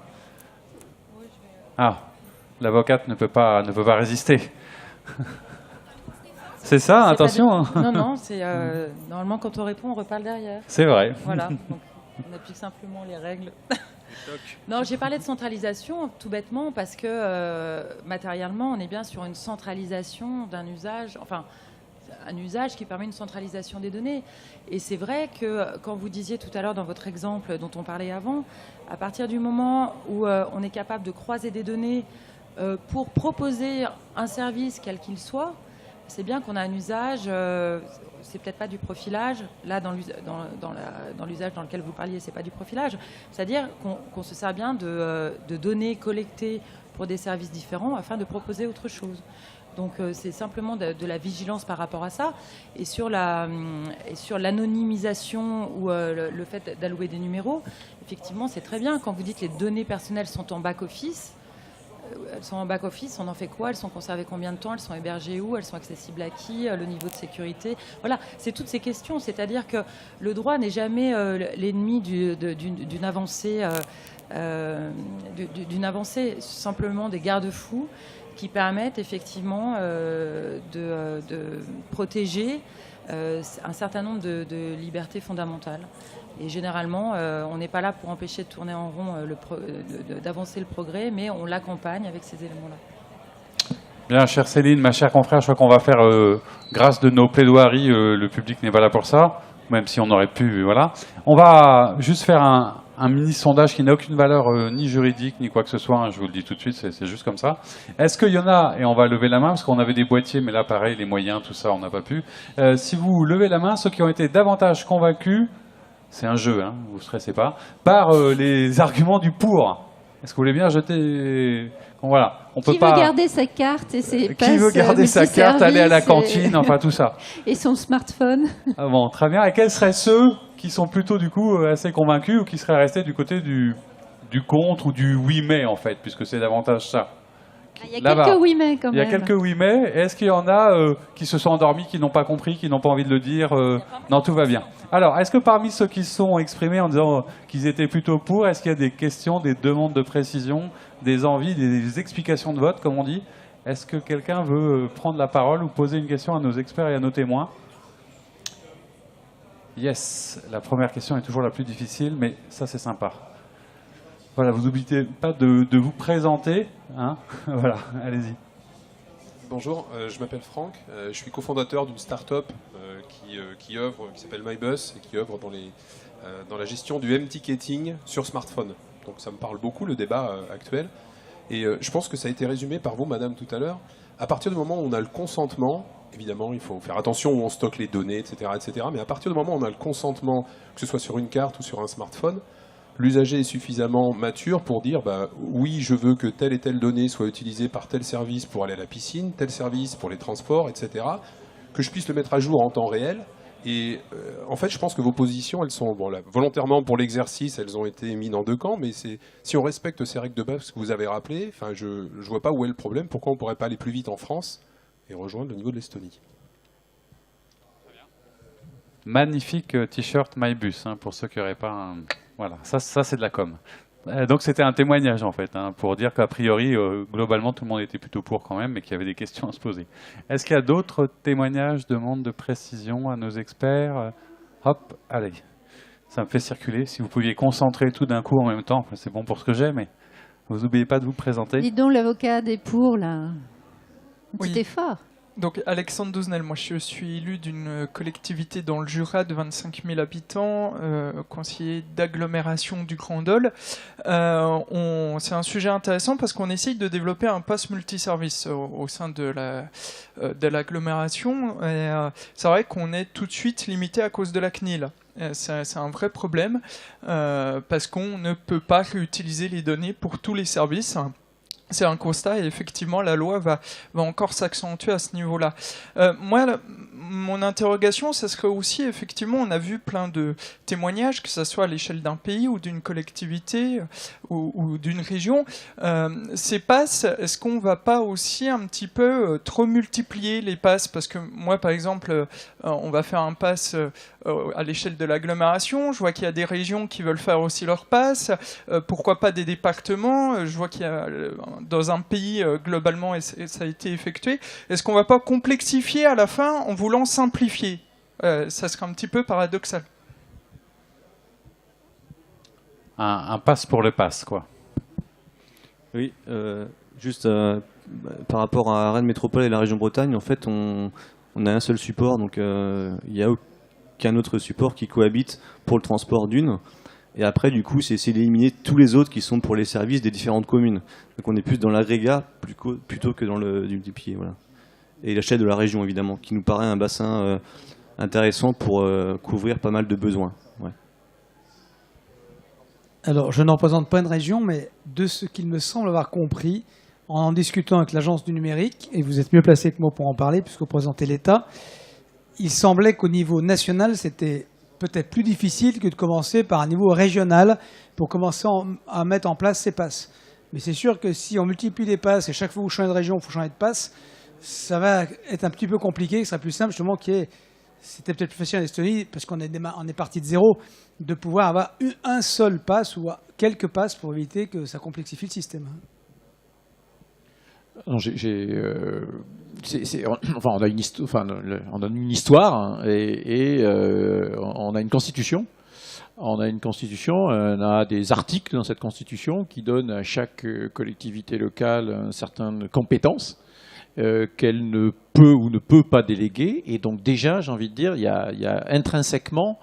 Ah, l'avocate ne peut pas résister. C'est ça, attention. Non, c'est normalement quand on répond, on reparle derrière. C'est vrai. Voilà, donc on applique simplement les règles. Non, j'ai parlé de centralisation tout bêtement parce que matériellement, on est bien sur une centralisation d'un usage, enfin un usage qui permet une centralisation des données. Et c'est vrai que quand vous disiez tout à l'heure dans votre exemple dont on parlait avant, à partir du moment où on est capable de croiser des données pour proposer un service quel qu'il soit, c'est bien qu'on a un usage, c'est peut-être pas du profilage. Là, dans l'usage dans lequel vous parliez, c'est pas du profilage. C'est-à-dire qu'on se sert bien de données collectées pour des services différents afin de proposer autre chose. Donc c'est simplement de la vigilance par rapport à ça. Et sur l'anonymisation ou le fait d'allouer des numéros, effectivement, c'est très bien. Quand vous dites que les données personnelles sont en back-office, on en fait quoi? Elles sont conservées combien de temps? Elles sont hébergées où? Elles sont accessibles à qui? Le niveau de sécurité? Voilà, c'est toutes ces questions. C'est-à-dire que le droit n'est jamais l'ennemi d'une avancée, simplement des garde-fous qui permettent effectivement de protéger un certain nombre de libertés fondamentales. Et généralement, on n'est pas là pour empêcher de tourner en rond, d'avancer le progrès, mais on l'accompagne avec ces éléments-là. Bien, chère Céline, ma chère confrère, je crois qu'on va faire, grâce de nos plaidoiries, le public n'est pas là pour ça, même si on aurait pu, voilà. On va juste faire un mini-sondage qui n'a aucune valeur ni juridique, ni quoi que ce soit, hein, je vous le dis tout de suite, c'est juste comme ça. Est-ce qu'il y en a, et on va lever la main, parce qu'on avait des boîtiers, mais là, pareil, les moyens, tout ça, on n'a pas pu. Si vous levez la main, ceux qui ont été davantage convaincus, c'est un jeu, hein, vous ne stressez pas, par les arguments du pour. Est-ce que vous voulez bien jeter... Bon, voilà, on peut qui pas... veut garder sa carte et ses passes Qui veut garder sa carte, aller à la cantine, enfin tout ça. Et son smartphone. Ah bon, très bien. Et quels seraient ceux qui sont plutôt du coup assez convaincus ou qui seraient restés du côté du contre ou du oui mais en fait, puisque c'est davantage ça. Il y a quelques oui mais quand même. Il y a quelques oui mais. Est-ce qu'il y en a qui se sont endormis, qui n'ont pas compris, qui n'ont pas envie de le dire Non, tout va bien. Alors, est-ce que parmi ceux qui se sont exprimés en disant qu'ils étaient plutôt pour, est-ce qu'il y a des questions, des demandes de précision, des envies, des explications de vote, comme on dit? Est-ce que quelqu'un veut prendre la parole ou poser une question à nos experts et à nos témoins? Yes, la première question est toujours la plus difficile, mais ça c'est sympa. Voilà, vous n'oubliez pas de vous présenter, hein. Voilà, allez-y. Bonjour, je m'appelle Franck, je suis cofondateur d'une start-up qui s'appelle MyBus et qui œuvre dans la gestion du M-ticketing sur smartphone. Donc ça me parle beaucoup, le débat actuel. Et je pense que ça a été résumé par vous, madame, tout à l'heure. À partir du moment où on a le consentement, évidemment, il faut faire attention où on stocke les données, etc., etc. Mais à partir du moment où on a le consentement, que ce soit sur une carte ou sur un smartphone, l'usager est suffisamment mature pour dire oui, je veux que telle et telle donnée soit utilisée par tel service pour aller à la piscine, tel service pour les transports, etc. Que je puisse le mettre à jour en temps réel. Et en fait, je pense que vos positions, elles sont bon, là, volontairement pour l'exercice, elles ont été mises en deux camps. Mais si on respecte ces règles de base que vous avez rappelées, je ne vois pas où est le problème. Pourquoi on ne pourrait pas aller plus vite en France et rejoindre le niveau de l'Estonie? Magnifique t-shirt MyBus, hein, pour ceux qui n'auraient pas un... Voilà, ça c'est de la com. Donc c'était un témoignage en fait, hein, pour dire qu'a priori, globalement, tout le monde était plutôt pour quand même, mais qu'il y avait des questions à se poser. Est-ce qu'il y a d'autres témoignages, demandes de précision à nos experts? Hop, allez, ça me fait circuler. Si vous pouviez concentrer tout d'un coup en même temps, c'est bon pour ce que j'ai, mais vous n'oubliez pas de vous présenter. Dis donc l'avocat des pour, là. Un petit effort. Donc Alexandre Douzenel, moi je suis élu d'une collectivité dans le Jura de 25 000 habitants, conseiller d'agglomération du Grand Dole. C'est un sujet intéressant parce qu'on essaye de développer un pass multiservice au sein de l'agglomération. C'est vrai qu'on est tout de suite limité à cause de la CNIL. C'est un vrai problème parce qu'on ne peut pas réutiliser les données pour tous les services. C'est un constat et effectivement la loi va encore s'accentuer à ce niveau-là. Moi, mon interrogation, ce serait aussi, effectivement, on a vu plein de témoignages, que ce soit à l'échelle d'un pays ou d'une collectivité ou d'une région. Ces passes, est-ce qu'on ne va pas aussi un petit peu trop multiplier les passes? Parce que moi, par exemple, on va faire un pass à l'échelle de l'agglomération. Je vois qu'il y a des régions qui veulent faire aussi leur pass. Pourquoi pas des départements? Je vois qu'il y a dans un pays, globalement, et ça a été effectué. Est-ce qu'on ne va pas complexifier à la fin en voulant simplifier? Ça serait un petit peu paradoxal. Un pass pour le pass, quoi. Oui, juste par rapport à Rennes Métropole et la région Bretagne, en fait, on a un seul support, donc il n'y a aucun autre support qui cohabite pour le transport d'une. Et après, du coup, c'est essayer d'éliminer tous les autres qui sont pour les services des différentes communes. Donc on est plus dans l'agrégat plutôt que dans le multiplier. Voilà. et l'échelle de la région, évidemment, qui nous paraît un bassin intéressant pour couvrir pas mal de besoins. Ouais. Alors, je n'en représente pas une région, mais de ce qu'il me semble avoir compris, en discutant avec l'Agence du numérique, et vous êtes mieux placé que moi pour en parler, puisque vous représentez l'État, il semblait qu'au niveau national, c'était peut-être plus difficile que de commencer par un niveau régional pour commencer à mettre en place ces passes. Mais c'est sûr que si on multiplie les passes et chaque fois que vous changez de région, il faut changer de passe, ça va être un petit peu compliqué. Ce serait plus simple, justement, c'était peut-être plus facile en Estonie, parce qu'on est parti de zéro, de pouvoir avoir un seul pass ou quelques passes pour éviter que ça complexifie le système. Non, on a une histoire hein, et on a une constitution. On a des articles dans cette constitution qui donnent à chaque collectivité locale une certaine compétence qu'elle ne peut ou ne peut pas déléguer. Et donc déjà, j'ai envie de dire, il y a intrinsèquement,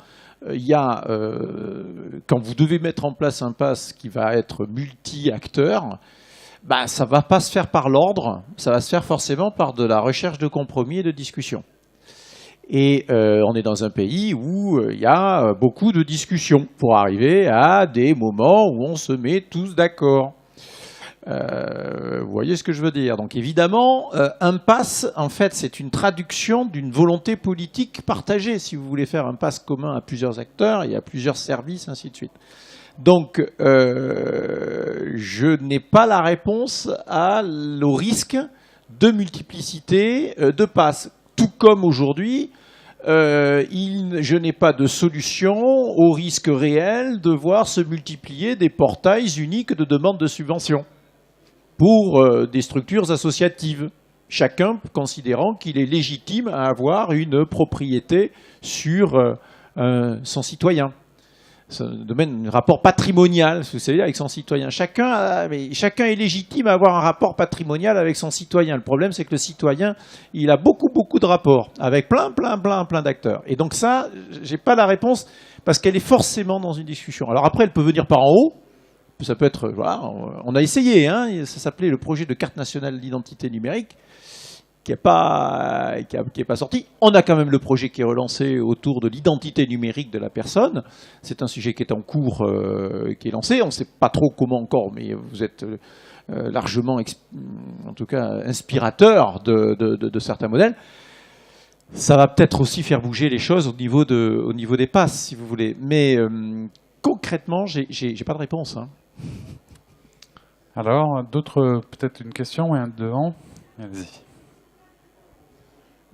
quand vous devez mettre en place un pass qui va être multi-acteurs, ça ne va pas se faire par l'ordre, ça va se faire forcément par de la recherche de compromis et de discussion. Et on est dans un pays où il y a beaucoup de discussions pour arriver à des moments où on se met tous d'accord. Vous voyez ce que je veux dire? Donc évidemment, un pass, en fait, c'est une traduction d'une volonté politique partagée. Si vous voulez faire un pass commun à plusieurs acteurs et à plusieurs services, ainsi de suite. Donc, je n'ai pas la réponse au risque de multiplicité de passes. Tout comme aujourd'hui, je n'ai pas de solution au risque réel de voir se multiplier des portails uniques de demande de subvention pour des structures associatives, chacun considérant qu'il est légitime à avoir une propriété sur son citoyen. Un rapport patrimonial, vous savez, avec son citoyen. Chacun est légitime à avoir un rapport patrimonial avec son citoyen. Le problème, c'est que le citoyen, il a beaucoup de rapports avec plein d'acteurs. Et donc ça, j'ai pas la réponse parce qu'elle est forcément dans une discussion. Alors après, elle peut venir par en haut. Ça peut être, voilà, on a essayé, hein, ça s'appelait le projet de carte nationale d'identité numérique, qui est pas sorti. On a quand même le projet qui est relancé autour de l'identité numérique de la personne. C'est un sujet qui est en cours, qui est lancé. On ne sait pas trop comment encore, mais vous êtes largement, en tout cas, inspirateur de certains modèles. Ça va peut-être aussi faire bouger les choses au niveau des passes, si vous voulez. Mais concrètement, j'ai pas de réponse. Hein. Alors, d'autres, peut-être une question et un devant. Allez-y.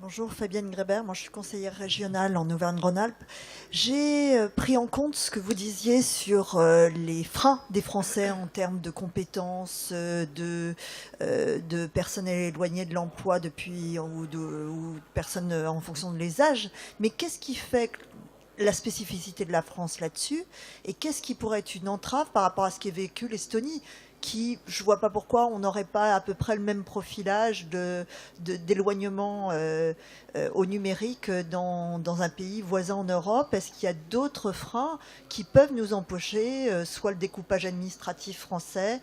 Bonjour, Fabienne Grébert, moi je suis conseillère régionale en Auvergne-Rhône-Alpes. J'ai pris en compte ce que vous disiez sur les freins des Français en termes de compétences, de personnel éloigné de l'emploi ou personnes en fonction de les âges. Mais qu'est-ce qui fait la spécificité de la France là-dessus? Et qu'est-ce qui pourrait être une entrave par rapport à ce qu'est vécu l'Estonie ? Je ne vois pas pourquoi on n'aurait pas à peu près le même profilage d'éloignement au numérique dans un pays voisin en Europe. Est-ce qu'il y a d'autres freins qui peuvent nous empêcher, soit le découpage administratif français,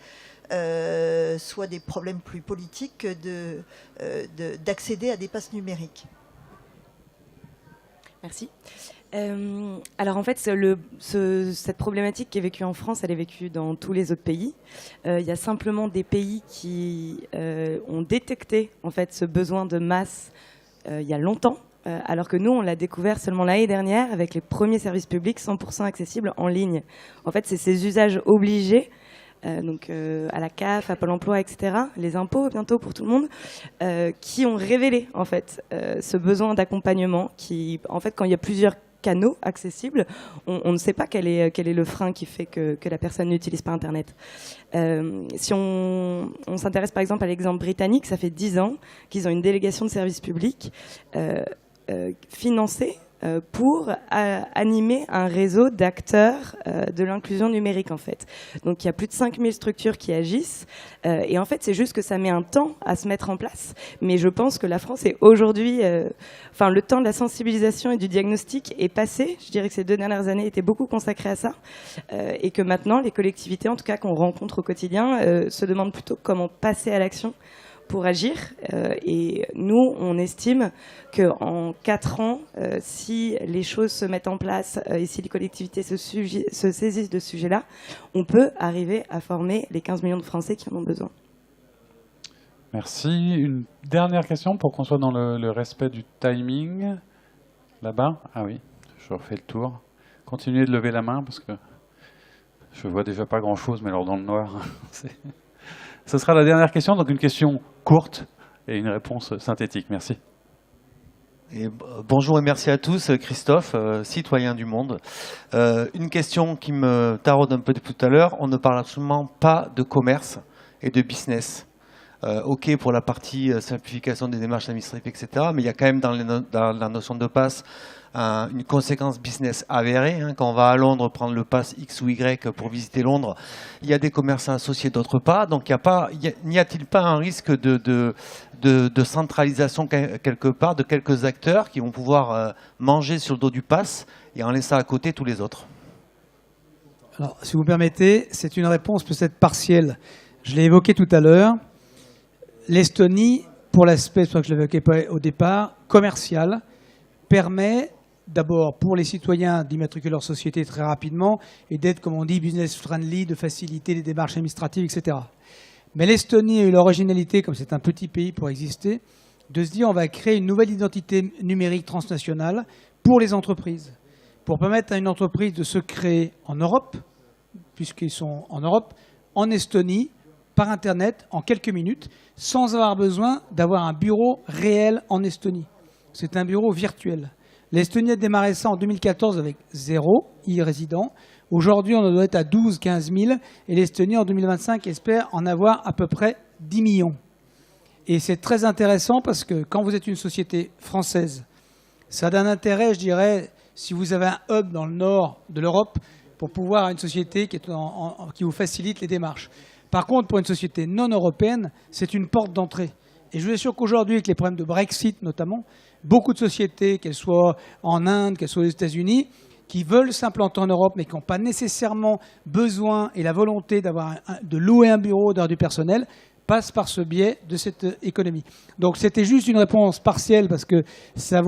soit des problèmes plus politiques, d'accéder à des passes numériques? Merci. Alors en fait, cette problématique qui est vécue en France, elle est vécue dans tous les autres pays. Il y a simplement des pays qui ont détecté en fait ce besoin de masse il y a longtemps, alors que nous, on l'a découvert seulement l'année dernière avec les premiers services publics 100% accessibles en ligne. En fait, c'est ces usages obligés. Donc à la CAF, à Pôle emploi, etc., les impôts bientôt pour tout le monde, qui ont révélé en fait ce besoin d'accompagnement qui, en fait, quand il y a plusieurs canaux accessibles, on ne sait pas quel est le frein qui fait que la personne n'utilise pas Internet. Si on s'intéresse par exemple à l'exemple britannique, ça fait 10 ans qu'ils ont une délégation de services publics financée pour animer un réseau d'acteurs de l'inclusion numérique en fait. Donc il y a plus de 5000 structures qui agissent et en fait c'est juste que ça met un temps à se mettre en place, mais je pense que la France est aujourd'hui, le temps de la sensibilisation et du diagnostic est passé. Je dirais que ces 2 dernières années étaient beaucoup consacrées à ça et que maintenant les collectivités, en tout cas qu'on rencontre au quotidien, se demandent plutôt comment passer à l'action pour agir. Et nous, on estime qu'en 4 ans, si les choses se mettent en place et si les collectivités se saisissent de ce sujet-là, on peut arriver à former les 15 millions de Français qui en ont besoin. Merci. Une dernière question pour qu'on soit dans le respect du timing. Là-bas? Ah oui, je refais le tour. Continuez de lever la main parce que je vois déjà pas grand-chose, mais alors dans le noir. Ce sera la dernière question, donc une question courte et une réponse synthétique. Merci. Et bonjour et merci à tous. Christophe, citoyen du Monde. Une question qui me taraude un peu depuis tout à l'heure. On ne parle absolument pas de commerce et de business. OK pour la partie simplification des démarches administratives, etc. Mais il y a quand même dans la notion de pass une conséquence business avérée. Quand on va à Londres prendre le pass X ou Y pour visiter Londres, il y a des commerçants associés, d'autres pas. Donc n'y a-t-il pas un risque de centralisation quelque part de quelques acteurs qui vont pouvoir manger sur le dos du pass et en laissant à côté tous les autres? Alors, si vous permettez, c'est une réponse peut-être partielle. Je l'ai évoqué tout à l'heure. L'Estonie, pour l'aspect, c'est pour ça que je l'avais évoqué au départ, commercial, permet d'abord pour les citoyens d'immatriculer leur société très rapidement et d'être, comme on dit, business friendly, de faciliter les démarches administratives, etc. Mais l'Estonie a eu l'originalité, comme c'est un petit pays pour exister, de se dire on va créer une nouvelle identité numérique transnationale pour les entreprises, pour permettre à une entreprise de se créer en Europe, puisqu'ils sont en Europe, en Estonie, par Internet, en quelques minutes, sans avoir besoin d'avoir un bureau réel en Estonie. C'est un bureau virtuel. L'Estonie a démarré ça en 2014 avec 0 e-résidents. Aujourd'hui, on doit être à 12-15 000 et l'Estonie, en 2025, espère en avoir à peu près 10 millions. Et c'est très intéressant parce que quand vous êtes une société française, ça a un intérêt, je dirais, si vous avez un hub dans le nord de l'Europe, pour pouvoir avoir une société qui vous facilite les démarches. Par contre, pour une société non européenne, c'est une porte d'entrée. Et je vous assure qu'aujourd'hui, avec les problèmes de Brexit notamment, beaucoup de sociétés, qu'elles soient en Inde, qu'elles soient aux États-Unis, qui veulent s'implanter en Europe, mais qui n'ont pas nécessairement besoin et la volonté de louer un bureau, d'avoir du personnel, passent par ce biais de cette économie. Donc c'était juste une réponse partielle, parce que ça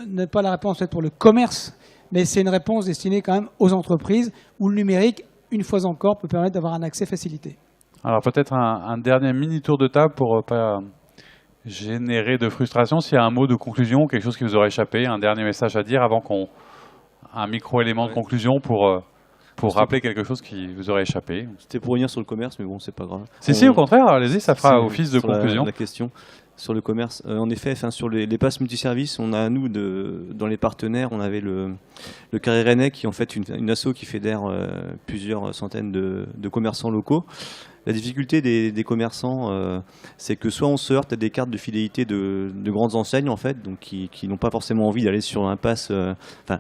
n'est pas la réponse faite pour le commerce, mais c'est une réponse destinée quand même aux entreprises, où le numérique, une fois encore, peut permettre d'avoir un accès facilité. Alors peut-être un dernier mini-tour de table pour ne pas générer de frustration. S'il y a un mot de conclusion, quelque chose qui vous aurait échappé, un dernier message à dire avant un micro-élément de conclusion pour rappeler quelque chose qui vous aurait échappé. C'était pour revenir sur le commerce, mais bon, c'est pas grave. Si, au contraire, allez-y, ça fera office de conclusion. La question sur le commerce. En effet, sur les passes multiservices, on a, nous, dans les partenaires, on avait le Carré Rennais, qui est en fait une asso qui fédère plusieurs centaines de commerçants locaux. La difficulté des commerçants, c'est que soit on se heurte à des cartes de fidélité de grandes enseignes, en fait, donc qui n'ont pas forcément envie d'aller sur un pass,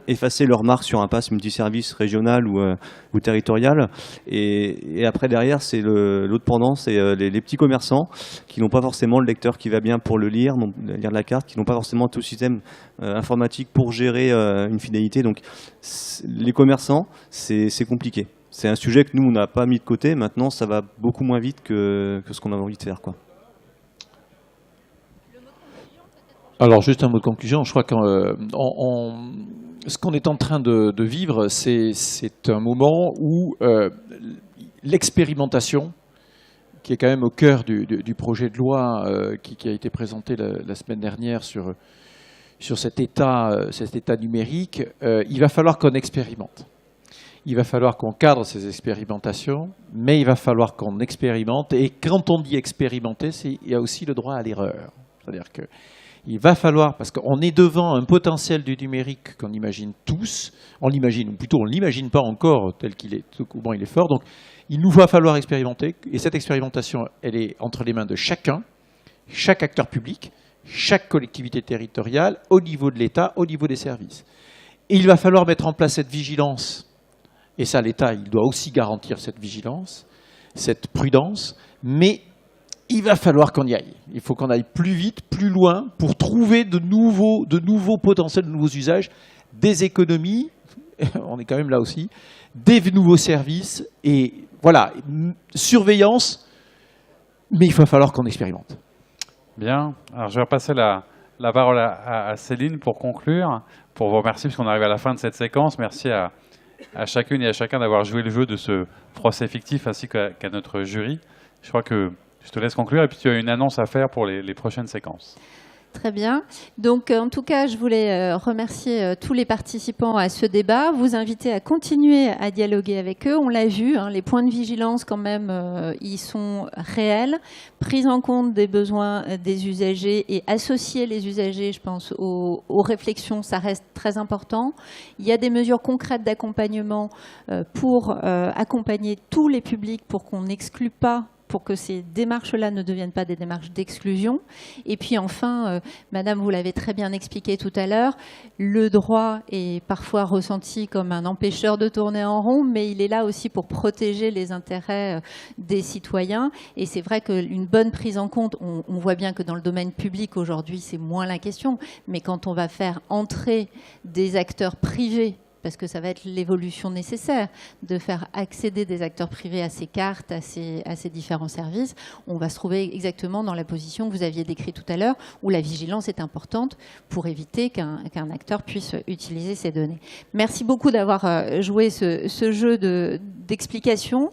effacer leur marque sur un pass multiservice régional ou territorial. Et après, derrière, c'est l'autre pendant, c'est les petits commerçants qui n'ont pas forcément le lecteur qui va bien pour lire la carte, qui n'ont pas forcément tout le système informatique pour gérer une fidélité. Donc, les commerçants, c'est compliqué. C'est un sujet que nous, on n'a pas mis de côté. Maintenant, ça va beaucoup moins vite que ce qu'on avait envie de faire, quoi. Alors, juste un mot de conclusion. Je crois que ce qu'on est en train de vivre, c'est un moment où l'expérimentation, qui est quand même au cœur du projet de loi qui a été présenté la semaine dernière sur cet état numérique, il va falloir qu'on expérimente. Il va falloir qu'on cadre ces expérimentations, mais il va falloir qu'on expérimente. Et quand on dit expérimenter, il y a aussi le droit à l'erreur. C'est-à-dire qu'il va falloir, parce qu'on est devant un potentiel du numérique qu'on imagine tous, on l'imagine, ou plutôt on ne l'imagine pas encore tel qu'il est, comment il est fort. Donc il nous va falloir expérimenter, et cette expérimentation, elle est entre les mains de chacun, chaque acteur public, chaque collectivité territoriale, au niveau de l'État, au niveau des services. Et il va falloir mettre en place cette vigilance. Et ça, l'État, il doit aussi garantir cette vigilance, cette prudence, mais il va falloir qu'on y aille. Il faut qu'on aille plus vite, plus loin, pour trouver de nouveaux potentiels, de nouveaux usages, des économies, on est quand même là aussi, des nouveaux services, et voilà, surveillance, mais il va falloir qu'on expérimente. Bien. Alors, je vais repasser la parole à Céline pour conclure, pour vous remercier, puisqu'on arrive à la fin de cette séquence. Merci à chacune et à chacun d'avoir joué le jeu de ce procès fictif, ainsi qu'à notre jury. Je crois que je te laisse conclure, et puis tu as une annonce à faire pour les prochaines séquences. Très bien. Donc, en tout cas, je voulais remercier tous les participants à ce débat, vous inviter à continuer à dialoguer avec eux. On l'a vu, hein, les points de vigilance, quand même, ils sont réels. Prise en compte des besoins des usagers et associer les usagers, je pense, aux réflexions, ça reste très important. Il y a des mesures concrètes d'accompagnement pour accompagner tous les publics pour qu'on n'exclue pas, pour que ces démarches-là ne deviennent pas des démarches d'exclusion. Et puis enfin, Madame, vous l'avez très bien expliqué tout à l'heure, le droit est parfois ressenti comme un empêcheur de tourner en rond, mais il est là aussi pour protéger les intérêts des citoyens. Et c'est vrai qu'une bonne prise en compte, on voit bien que dans le domaine public aujourd'hui, c'est moins la question, mais quand on va faire entrer des acteurs privés, parce que ça va être l'évolution nécessaire de faire accéder des acteurs privés à ces cartes, à ces différents services. On va se trouver exactement dans la position que vous aviez décrite tout à l'heure, où la vigilance est importante pour éviter qu'un acteur puisse utiliser ces données. Merci beaucoup d'avoir joué ce jeu d'explication